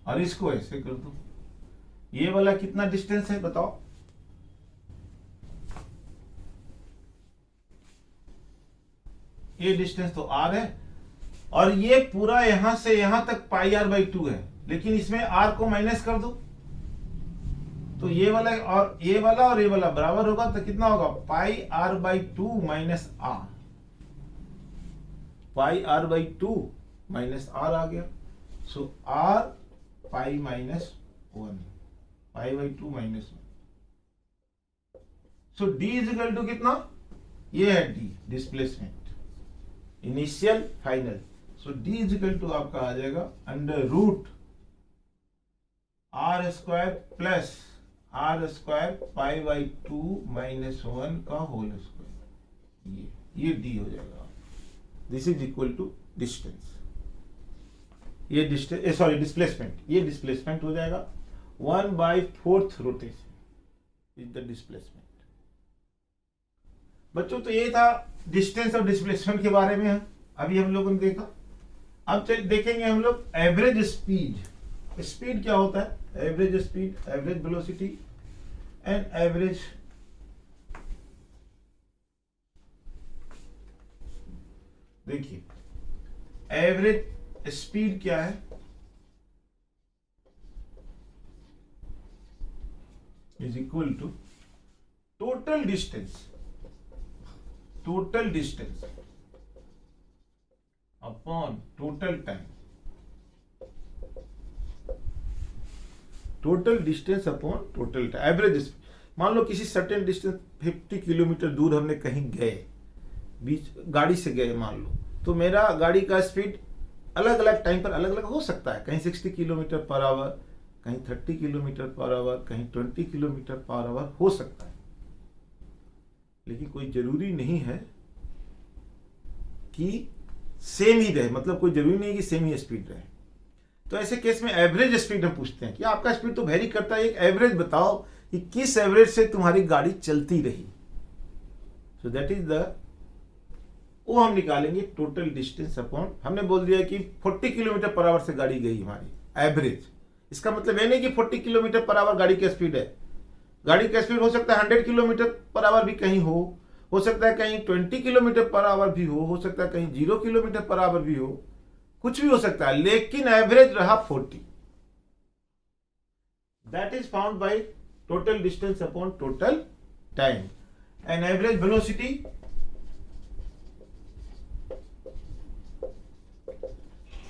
और इसको ऐसे कर दो, ये वाला कितना डिस्टेंस है बताओ, ये डिस्टेंस तो r है, और ये पूरा यहां से यहां तक पाई r बाई 2 है, लेकिन इसमें r को माइनस कर दो, तो ये वाला और ये वाला बराबर होगा, तो कितना होगा, pi r by 2 minus r, pi r by 2 minus r आ गया, so r pi minus 1, pi by 2 minus 1, so d is equal to कितना, ये है d displacement, initial final, so d is equal to आपका आ जाएगा under root r square plus r square pi by 2 minus 1 का होल स्क्वायर, ये d हो जाएगा, this is equal to distance, ये डिस्टेंस, सॉरी डिस्प्लेसमेंट, ये डिस्प्लेसमेंट हो जाएगा 1/4 रोटेशन इज द डिस्प्लेसमेंट। बच्चों तो ये था डिस्टेंस और डिस्प्लेसमेंट के बारे में, अभी हम लोगों ने देखा। अब देखेंगे हम लोग एवरेज स्पीड। स्पीड क्या होता है, average speed, average velocity and average देखिए एवरेज स्पीड क्या है, is equal to total distance total distance upon total time, total distance upon total time, average. मान लो किसी सर्टेन डिस्टेंस 50 किलोमीटर दूर हमने कहीं गए, बीच गाड़ी से गए मान लो, तो मेरा गाड़ी का स्पीड अलग अलग टाइम पर अलग अलग हो सकता है, कहीं 60 किलोमीटर पर आवर, कहीं 30 किलोमीटर पर आवर, कहीं 20 किलोमीटर पर आवर हो सकता है, लेकिन कोई जरूरी नहीं है कि सेम ही रहे, मतलब कोई जरूरी नहीं कि सेम ही स्पीड रहे। तो ऐसे केस में एवरेज स्पीड हम पूछते हैं कि आपका स्पीड तो वेरी करता है, एक एवरेज बताओ कि किस एवरेज से तुम्हारी गाड़ी चलती रही। सो दैट इज वो हम निकालेंगे टोटल डिस्टेंस अपॉन, हमने बोल दिया कि 40 किलोमीटर पर आवर से गाड़ी गई हमारी एवरेज। इसका मतलब ये नहीं कि 40 किलोमीटर पर आवर गाड़ी की स्पीड है, गाड़ी का स्पीड हो सकता है 100 किलोमीटर पर आवर भी कहीं हो सकता है कहीं 20 किलोमीटर पर आवर भी हो सकता है कहीं 0 किलोमीटर पर आवर भी हो, कुछ भी हो सकता है, लेकिन एवरेज रहा 40। That is found by total distance upon total time and average velocity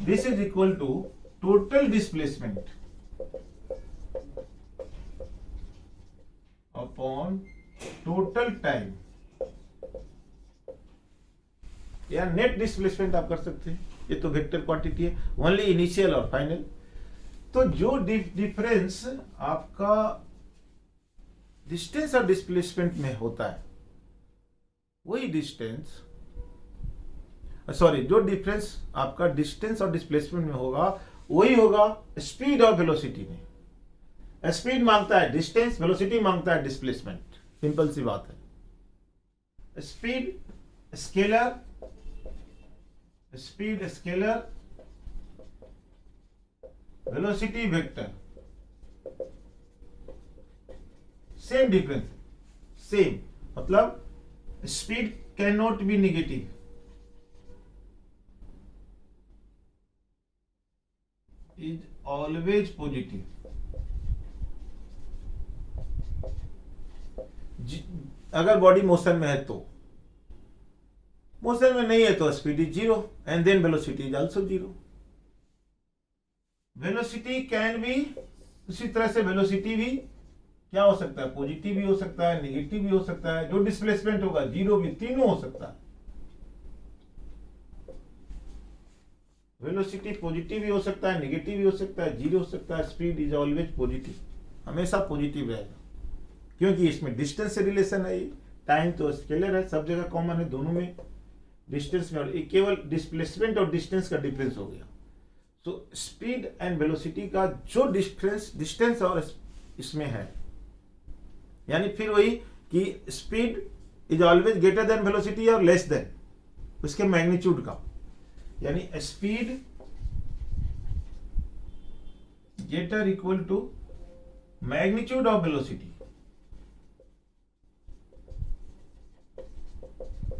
this is equal to total displacement upon total time, या नेट डिस्प्लेसमेंट आप कर सकते हैं, ये तो वेक्टर क्वांटिटी है, ओनली इनिशियल और फाइनल। तो जो डिफरेंस आपका डिस्टेंस और डिस्प्लेसमेंट में होता है, वही डिस्टेंस जो डिफरेंस आपका डिस्टेंस और डिस्प्लेसमेंट में होगा, वही होगा स्पीड और वेलोसिटी में। स्पीड मांगता है डिस्टेंस, वेलोसिटी मांगता है डिस्प्लेसमेंट, सिंपल सी बात है। Speed scalar, velocity vector, same difference, same मतलब speed can not be negative, is always positive. अगर बॉडी मोशन में है तो, मोशन में नहीं है तो speed is 0 and then velocity is also 0। Velocity can be, उसी तरह से वेलोसिटी भी क्या हो सकता है, पॉजिटिव भी हो सकता है, नेगेटिव भी हो सकता है, जो डिस्प्लेसमेंट होगा 0 भी, तीनों हो सकता है। वेलोसिटी पॉजिटिव भी हो सकता है, नेगेटिव भी हो सकता है, 0 हो सकता है। स्पीड इज ऑलवेज पॉजिटिव, हमेशा पॉजिटिव रहेगा, क्योंकि इसमें डिस्टेंस से रिलेशन है। टाइम तो स्केलर है, सब जगह कॉमन है दोनों में, डिस्टेंस में, और केवल डिस्प्लेसमेंट और डिस्टेंस का डिफरेंस हो गया। तो स्पीड एंड वेलोसिटी का जो डिफरेंस डिस्टेंस और इसमें है, यानी फिर वही कि speed is always greater than velocity और लेस देन उसके मैग्नीट्यूड का, यानी speed greater equal to magnitude of velocity,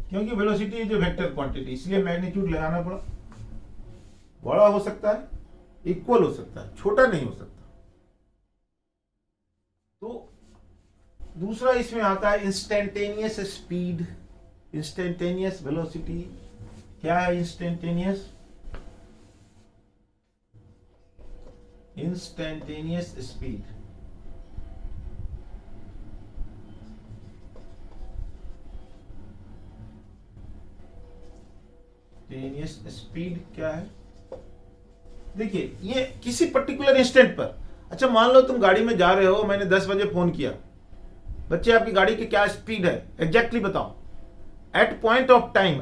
क्योंकि velocity is a vector quantity, इसलिए मैग्नीट्यूड लगाना पड़ा। बड़ा हो सकता है, इक्वल हो सकता है, छोटा नहीं हो सकता। तो दूसरा इसमें आता है इंस्टेंटेनियस स्पीड, इंस्टेंटेनियस वेलोसिटी। क्या है instantaneous? Instantaneous speed, instantaneous speed क्या है? देखिए, ये किसी पर्टिकुलर इंस्टेंट पर, अच्छा मान लो तुम गाड़ी में जा रहे हो, मैंने 10 बजे फोन किया, बच्चे आपकी गाड़ी की क्या स्पीड है एग्जैक्टली बताओ। एट पॉइंट ऑफ टाइम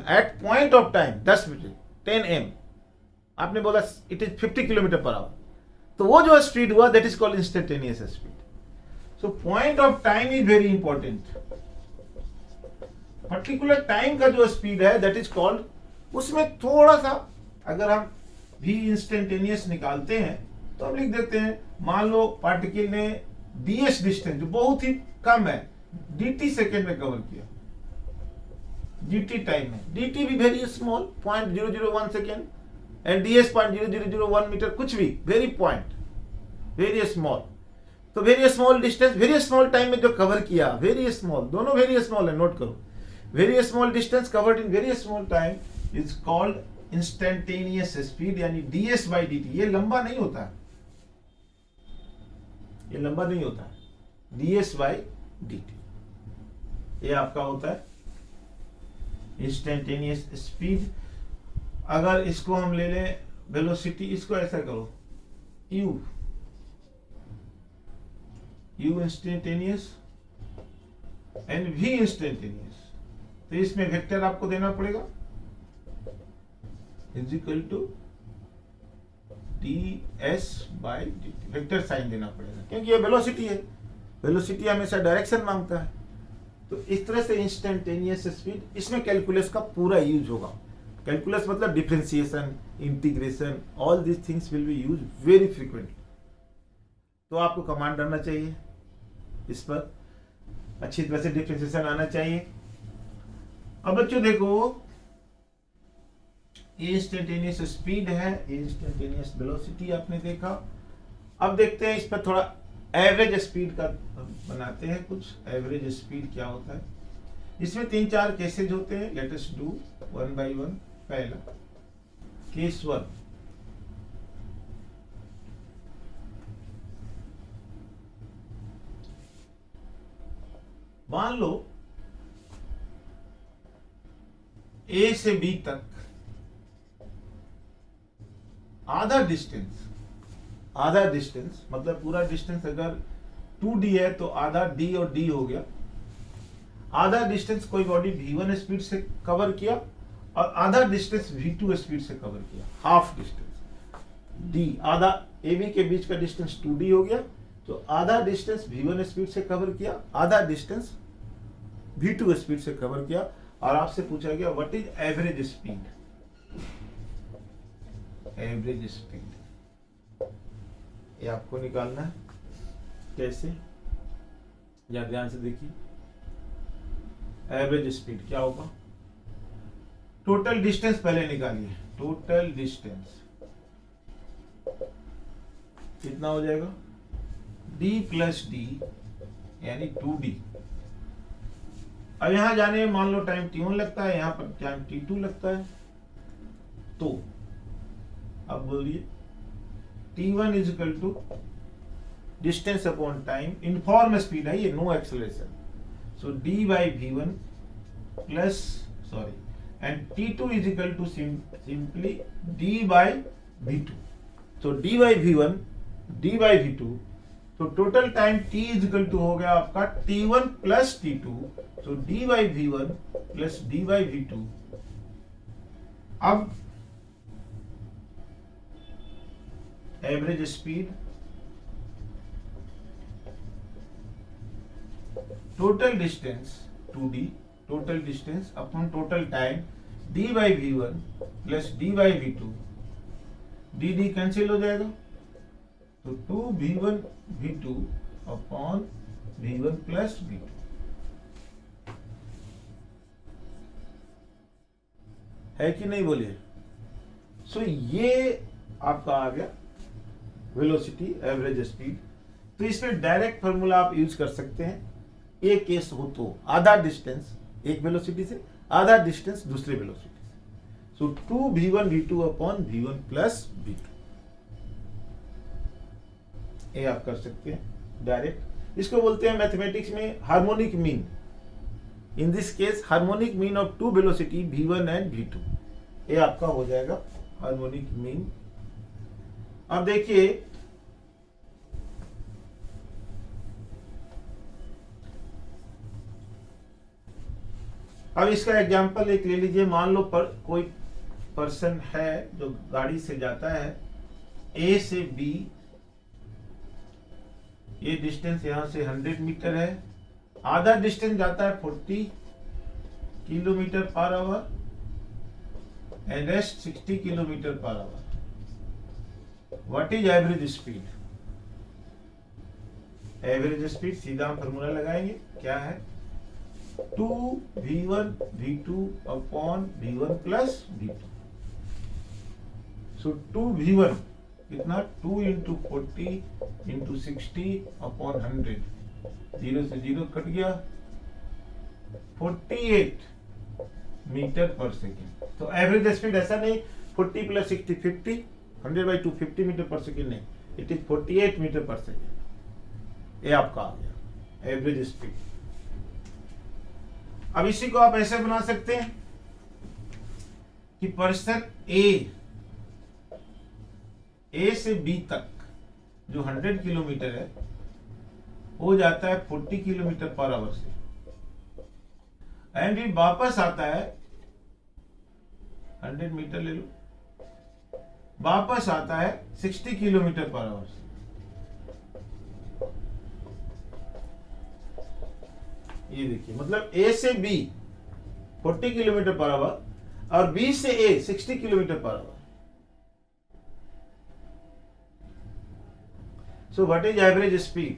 10 बजे 10 AM आपने बोला it is 50 kilometre per hour, तो वो जो स्पीड हुआ that is called instantaneous speed. So point of time is very important. Particular time का जो स्पीड है दैट इज कॉल्ड, उसमें थोड़ा सा अगर हम भी इंस्टेंटेनियस निकालते हैं तो हम लिख देते हैं, मान लो पार्टिकल ने ds डिस्टेंस जो बहुत ही कम है dt सेकेंड में कवर किया, dt टाइम में, dt भी very small 0.001 second and ds 0.0001 meter, कुछ भी वेरी पॉइंट वेरी स्मॉल। तो very small distance very small time में जो कवर किया, वेरी स्मॉल, दोनों वेरी स्मॉल है, नोट करो। Very small distance covered in very small time is called instantaneous speed, यानी ds बाई dt। ये लंबा नहीं होता, ये लंबा नहीं होता, ds बाई dt ये आपका होता है इंस्टेंटेनियस स्पीड। अगर इसको हम ले लें वेलोसिटी, इसको ऐसा करो u instantaneous and v instantaneous, तो इसमें वेक्टर आपको देना पड़ेगा is equal to ds by dt, vector sign देना पड़ेगा क्योंकि ये वेलोसिटी है, वेलोसिटी हमेशा डायरेक्शन मांगता है। तो इस तरह से इंस्टेंटेनियस स्पीड, इसमें कैलकुलस का पूरा यूज होगा। कैलकुलस मतलब differentiation, integration, all this things will be use very frequently. तो आपको कमांड आना चाहिए, इस पर अच्छी तरह से डिफरेंशिएशन आना चाहिए। अब बच्चों देखो, ये इंस्टेंटेनियस स्पीड है, ये इंस्टेंटेनियस वेलोसिटी आपने देखा। अब देखते हैं इस पर थोड़ा एवरेज स्पीड का बनाते हैं। कुछ एवरेज स्पीड क्या होता है, इसमें 3-4 केसेज होते हैं। Let us do one by one. पहला केस 1, मान लो A से B तक आधा डिस्टेंस मतलब पूरा डिस्टेंस अगर 2d है तो आधा d और d हो गया। आधा डिस्टेंस कोई बॉडी v1 स्पीड से कवर किया और आधा डिस्टेंस v2 स्पीड से कवर किया, हाफ डिस्टेंस d। आधा AB के बीच का डिस्टेंस 2d हो गया, तो आधा डिस्टेंस v1 स्पीड से कवर किया, आधा डिस्टेंस v2 स्पीड से कवर किया। और आपसे पूछा गया what is average speed, average speed ये आपको निकालना है। कैसे, या ध्यान से देखिए, एवरेज स्पीड क्या होगा, टोटल डिस्टेंस पहले निकालिए। टोटल डिस्टेंस कितना हो जाएगा, d प्लस d यानी 2d। अब यहां जाने में मान लो टाइम t1 लगता है, यहां पर टाइम t2 लगता है, तो अब बोलिए t1 is equal to distance upon time, uniform speed है ये, no acceleration, so d by v1 plus sorry and t2 is equal to simply d by v2। तो d by v1 d by v2, तो total time t is equal to हो गया आपका t1 प्लस t2, तो d by v1 plus d by v2। अब average speed, total distance 2d, total distance upon total time d by v1 plus d by v2, d cancel हो जाएगा, तो 2v1 v2 upon v1 plus v2। है कि नहीं बोलिए। सो ये आपका आ गया वेलोसिटी, एवरेज स्पीड। तो इसमें डायरेक्ट फॉर्मूला आप यूज कर सकते हैं। एक केस हो तो आधा डिस्टेंस एक वेलोसिटी से, आधा डिस्टेंस दूसरे वेलोसिटी से, सो 2v1 v2 upon v1 plus v2 ये आप कर सकते हैं डायरेक्ट। इसको बोलते हैं मैथमेटिक्स में harmonic mean. In this case harmonic mean of two velocity v1 and v2, ये आपका हो जाएगा हार्मोनिक मीन। अब देखिए अब इसका एग्जांपल एक ले लीजिए। मान लो कोई पर्सन है जो गाड़ी से जाता है A से B, ये डिस्टेंस यहां से 100 मीटर है, आधा डिस्टेंस जाता है 40 kilometre per hour and rest 60 kilometre per hour. What is average speed, average speed सीधा हम फॉर्मूला लगाएंगे, क्या है 2v1 v2 upon v1 plus v2। सो 2v1 कितना 2 इंटू 40 इंटू 60 अपॉन 100, 0 से 0 कट गया, 48 मीटर पर सेकेंड। तो एवरेज स्पीड ऐसा नहीं 40 प्लस 60 50, 100/2 50 मीटर पर सेकेंड नहीं, इट इज 48 मीटर पर सेकेंड। ये आपका आ गया एवरेज स्पीड। अब इसी को आप ऐसे बना सकते हैं कि पर्सन ए से बी तक जो 100 किलोमीटर है वो जाता है 40 किलोमीटर पर आवर से, एंड ये वापस आता है 100 मीटर ले लो, वापस आता है 60 किलोमीटर पर आवर से। ये देखिए, मतलब ए से बी 40 किलोमीटर पर आवर और बी से ए 60 kilometre per hour. So what is average speed?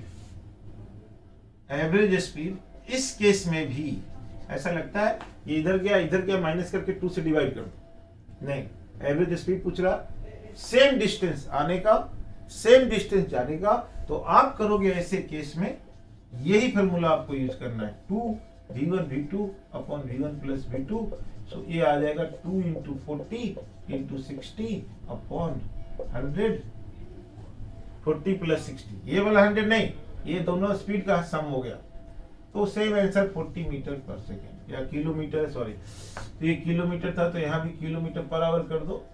Average speed इस केस में भी ऐसा लगता है ये इधर गया माइनस करके 2 से डिवाइड कर दो, नहीं, एवरेज स्पीड पूछ रहा सेम डिस्टेंस आने का, सेम डिस्टेंस जाने का। तो आप करोगे ऐसे केस में यही फॉर्मूला आपको यूज करना है, 2v1 v2 upon v1 plus v2। सो ये आ जाएगा 2 इंटू 40 इंटू 60 अपॉन 100, 40 प्लस 60, ये वाला 100 नहीं, ये दोनों स्पीड का सम हो गया। तो सेम आंसर 40 मीटर पर सेकेंड या किलोमीटर, सॉरी, तो ये किलोमीटर था तो यहां भी किलोमीटर पर आवर कर दो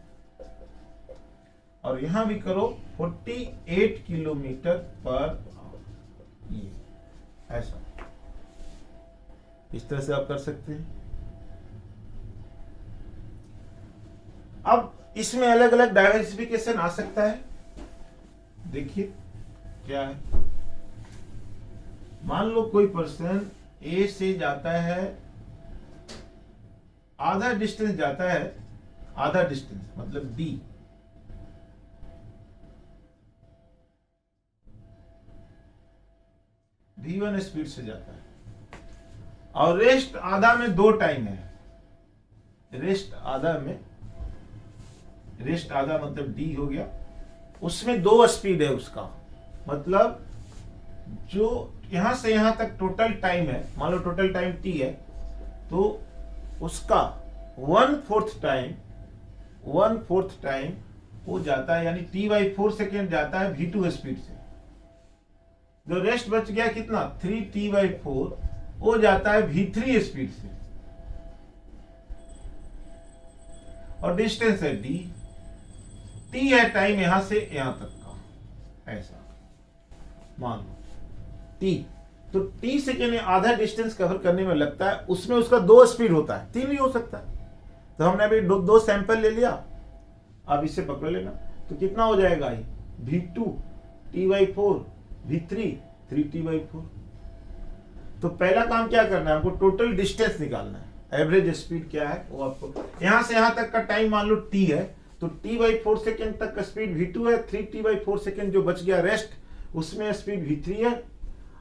और यहां भी करो 48 किलोमीटर पर आवर। ये ऐसा इस तरह से आप कर सकते हैं। अब इसमें अलग अलग डाइवर्सिफिकेशन आ सकता है। देखिए क्या है, मान लो कोई पर्सन ए से जाता है, आधा डिस्टेंस जाता है, आधा डिस्टेंस मतलब डी, v1 स्पीड से जाता है और रेस्ट आधा में 2 टाइम है, रेस्ट आधा मतलब डी हो गया, उसमें 2 स्पीड है उसका, मतलब जो यहां से यहां तक टोटल टाइम है, मान लो टोटल टाइम t है, तो उसका 1/4 टाइम वो जाता है, यानी t/4 सेकेंड जाता है v2 स्पीड से। जो रेस्ट बच गया कितना 3t/4 वो जाता है v3 स्पीड से, और डिस्टेंस है d, t है टाइम यहां से यहां तक का, ऐसा मान लो t। तो t सेकेंड आधा डिस्टेंस कवर करने में लगता है, उसमें उसका 2 स्पीड होता है, 3 भी हो सकता है। तो हमने अभी दो सैंपल ले लिया, अब इसे पकड़ लेना, तो कितना हो जाएगा ये v2 t/4 v3 3t/4। तो पहला काम क्या करना है, हमको टोटल डिस्टेंस निकालना है। एवरेज स्पीड क्या है वो आपको, यहां से यहां तक का टाइम मान लो t है, तो t/4 सेकेंड तक का स्पीड v2 है, 3t/4 सेकेंड जो बच गया रेस्ट उसमें स्पीड v3 है।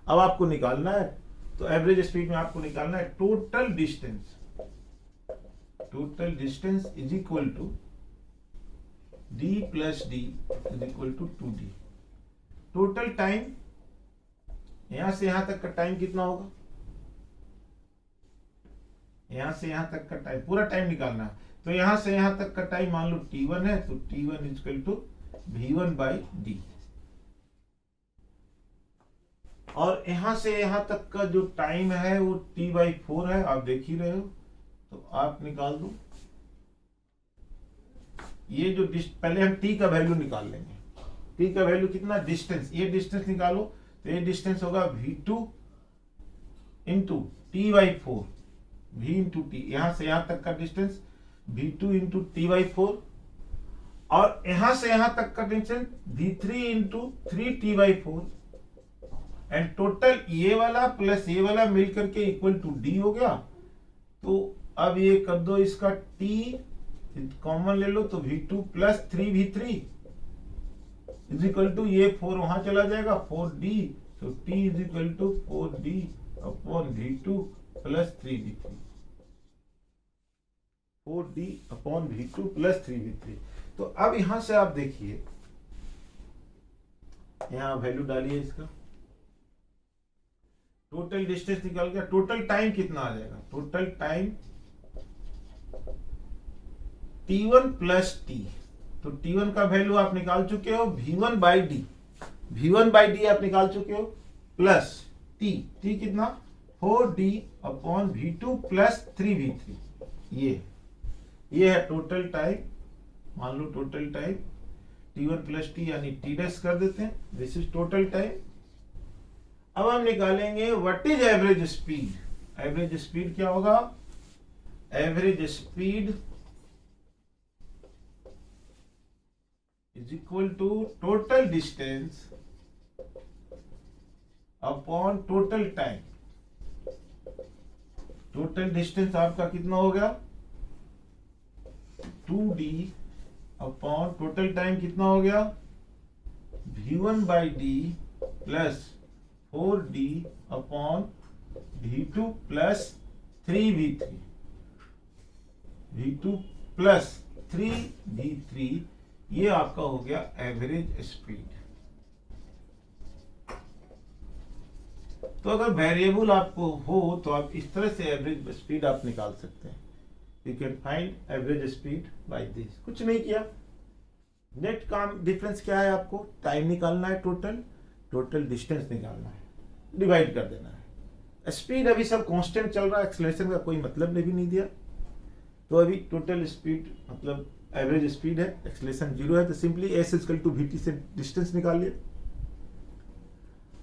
अब आपको निकालना है, तो एवरेज स्पीड में आपको निकालना है total distance is equal to d plus d is equal to 2d। Total time यहां से यहां तक का टाइम कितना होगा, यहां से यहां तक का टाइम पूरा टाइम निकालना है, तो यहां से यहां तक का टाइम मान लो t1 है, तो t1 is equal to v1/d। और यहां से यहां तक का जो टाइम है वो t/4 है, आप देख ही रहे हो, तो आप निकाल दो। ये जो पहले हम t का वैल्यू निकाल लेंगे, t का वैल्यू कितना, डिस्टेंस, ये डिस्टेंस निकालो, तो ये डिस्टेंस होगा v2 into t/4, v into T, यहां से यहां तक का डिस्टेंस v2 इंटू t/4, और यहां से यहां तक का distance v3 into 3t/4, and total ये वाला प्लस ये वाला मिलकर के इक्वल टू डी हो गया। तो अब ये कर दो, इसका t कॉमन ले लो, तो v2 plus 3v3 is equal to, ये 4 वहां चला जाएगा 4d, तो t is equal to 4d upon v2 plus 3v3, 4d upon v2 plus 3v3। तो अब यहां से आप देखिए, यहां वैल्यू डालिए इसका, टोटल डिस्टेंस निकल गया, टोटल टाइम कितना आ जाएगा, total time T1 plus T, तो T1 का वैल्यू आप निकाल चुके हो V1 by D, V1 by D आप निकाल चुके हो, प्लस टी कितना 4D upon V2 plus 3V3, ये है टोटल टाइम। मान लो total time T1 plus T यानी T डैश कर देते हैं, दिस इज टोटल टाइम। अब हम निकालेंगे what is average speed. Average speed क्या होगा, average speed is equal to total distance upon total time. Total distance आपका कितना हो गया 2D अपॉन टोटल टाइम कितना हो गया V1 by D plus 4D upon V2 plus 3V3, V2 plus 3V3, ये आपका हो गया एवरेज स्पीड। तो अगर वेरिएबल आपको हो तो आप इस तरह से एवरेज स्पीड आप निकाल सकते हैं। You can find average speed by this. कुछ नहीं किया, नेट काम डिफरेंस क्या है, आपको टाइम निकालना है, टोटल डिस्टेंस निकालना है, डिवाइड कर देना है। स्पीड अभी सब कांस्टेंट चल रहा है, एक्सेलरेशन का कोई मतलब नहीं दिया, तो अभी टोटल स्पीड मतलब एवरेज स्पीड है, एक्सेलरेशन 0 है, तो simply s equal to v t से डिस्टेंस निकालिए।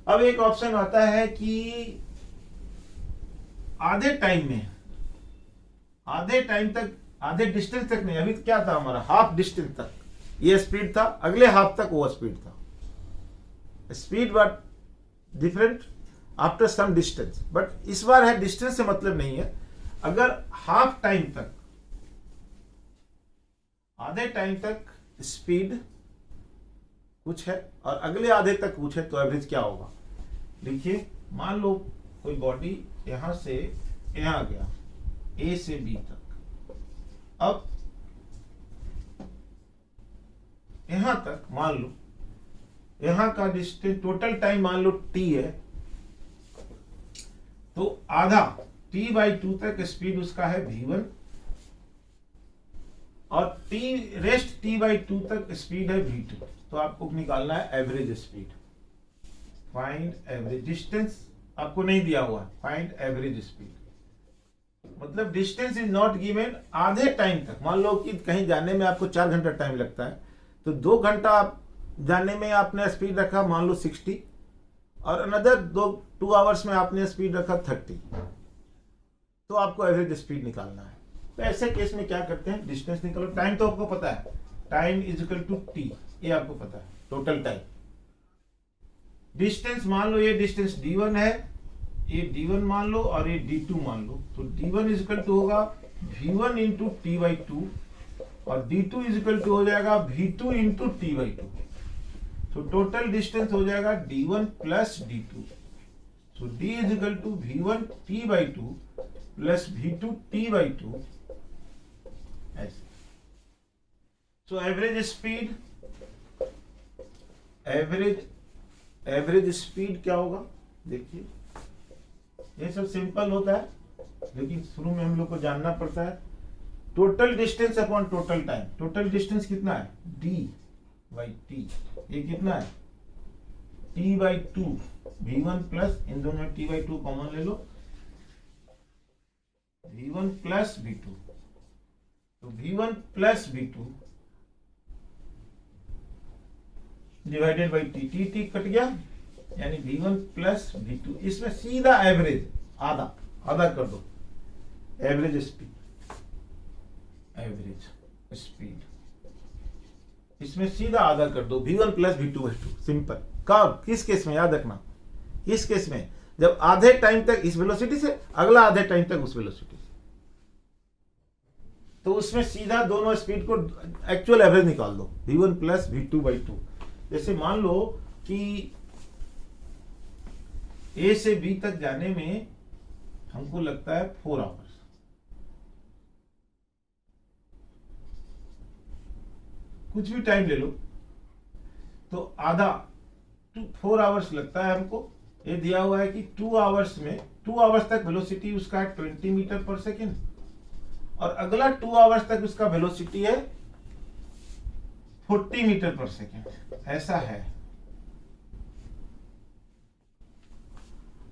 अब एक ऑप्शन आता है कि आधे टाइम तक, आधे डिस्टेंस तक नहीं, अभी क्या था हमारा हाफ डिस्टेंस तक ये स्पीड था, अगले हाफ तक वो स्पीड था। Speed but different after some distance, but इस बार है डिस्टेंस से मतलब नहीं है। अगर हाफ टाइम तक, आधे टाइम तक स्पीड कुछ है और अगले आधे तक कुछ है, तो एवरेज क्या होगा। देखिए मान लो कोई बॉडी यहां से यहां गया ए से बी तक, अब यहां तक मान लो यहां का डिस्टेंस टोटल टाइम मान लो टी है, तो आधा T/2 तक स्पीड उसका है V1 और रेस्ट T/2 तक स्पीड है V2। तो आपको निकालना है average speed. Find average, distance आपको नहीं दिया हुआ, फाइंड एवरेज स्पीड मतलब डिस्टेंस इज नॉट गिवन आधे टाइम तक। मान लो कि कहीं जाने में आपको 4 घंटा टाइम लगता है, तो 2 घंटा आप जाने में आपने स्पीड रखा मान लो 60 और अनदर 2 आवर्स में आपने स्पीड रखा 30, तो आपको एवरेज स्पीड निकालना है। तो ऐसे केस में क्या करते हैं, डिस्टेंस निकालो, टाइम तो आपको पता है, time is equal to T, ये आपको पता है टोटल टाइम। डिस्टेंस मान लो ये डिस्टेंस d1 है, ये d1 मान लो और ये d2 मान लो, तो d1 इज इक्वल टू होगा v1 इंटू T/2 और d2 इज इक्वल टू हो जाएगा v2 इंटू T/2। तो टोटल डिस्टेंस हो जाएगा d1 प्लस d2, तो d is equal to v1 T/2 plus v2 T/2 ऐसे। So average speed, average speed क्या होगा, देखिए ये सब सिंपल होता है, लेकिन शुरू में हम लोग को जानना पड़ता है total distance upon total time. Total distance कितना है d/t, ये कितना है T/2 v1 प्लस, इन दोनों में T/2 कॉमन ले लो, v1 प्लस v2, तो v1 plus v2 divided by T cut गया, यानी v1 प्लस v2। इसमें सीधा एवरेज आधा कर दो, एवरेज स्पीड इसमें सीधा आधा कर दो, v1 प्लस v2/2। सिंपल। कब, किस केस में, याद रखना, इस केस में जब आधे टाइम तक इस वेलोसिटी से, अगला आधे टाइम तक उस वेलोसिटी से, तो उसमें सीधा दोनों स्पीड को एक्चुअल एवरेज निकाल दो, v1 प्लस v2/2। जैसे मान लो कि ए से बी तक जाने में हमको लगता है 4 आवर्स, कुछ भी टाइम ले लो, तो आधा 4 आवर्स लगता है हमको। ये दिया हुआ है कि 2 आवर्स में, 2 आवर्स तक वेलोसिटी उसका है 20 मीटर पर सेकेंड और अगला 2 आवर्स तक उसका वेलोसिटी है 40 मीटर पर सेकेंड, ऐसा है।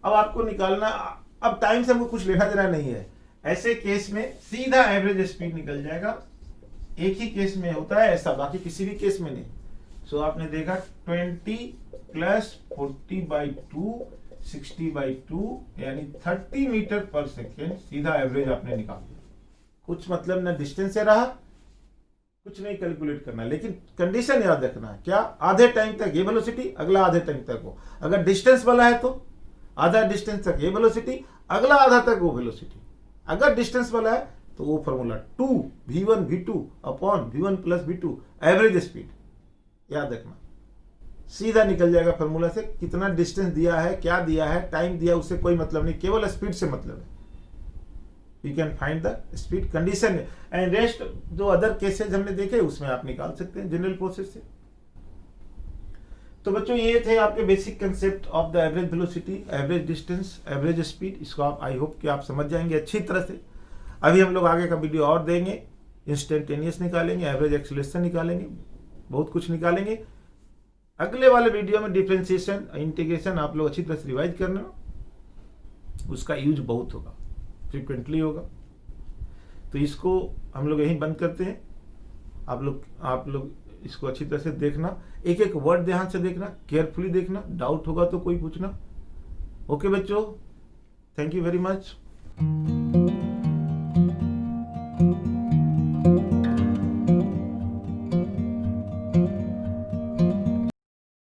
अब आपको निकालना, अब टाइम से हमको कुछ लेना देना नहीं है। ऐसे केस में सीधा एवरेज स्पीड निकल जाएगा। एक ही केस में होता है ऐसा, बाकी किसी भी केस में नहीं। सो आपने देखा 20 प्लस 40/2 60/2 यानी 30 मीटर पर सेकेंड, सीधा एवरेज आपने निकाल दिया। कुछ मतलब ना डिस्टेंस से रहा, कुछ नहीं कैलकुलेट करना, लेकिन कंडीशन याद रखना है क्या, आधे टाइम तक ये वेलोसिटी, अगला आधे टाइम तक वो। अगर डिस्टेंस वाला है तो आधा डिस्टेंस तक ये वेलोसिटी, अगला आधा तक वो वेलोसिटी। अगर डिस्टेंस वाला है तो वो formula 2v1v2 upon v1 plus v2 average speed, याद रखना। सीधा निकल जाएगा फॉर्मूला से, कितना डिस्टेंस दिया है, क्या दिया है, टाइम दिया, उससे कोई मतलब नहीं, केवल स्पीड से मतलब है। You can find the speed condition and rest जो अदर केसेज हमने देखे उसमें आप निकाल सकते हैं जनरल प्रोसेस से। तो बच्चों ये थे आपके basic concept of the average velocity, average distance, average speed. इसको आप आई होप कि आप समझ जाएंगे अच्छी तरह से। अभी हम लोग आगे का वीडियो और देंगे, इंस्टेंटेनियस निकालेंगे, एवरेज एक्सीलरेशन निकालेंगे, बहुत कुछ निकालेंगे। अगले वाले वीडियो में डिफरेंशिएशन, इंटीग्रेशन आप लोग अच्छी तरह से रिवाइज करना, उसका यूज बहुत होगा, फ्रीक्वेंटली होगा। तो इसको हम लोग यहीं बंद करते हैं। आप लोग इसको अच्छी तरह से देखना, एक एक वर्ड ध्यान से देखना, केयरफुली देखना, डाउट होगा तो कोई पूछना। ओके बच्चों, थैंक यू वेरी मच।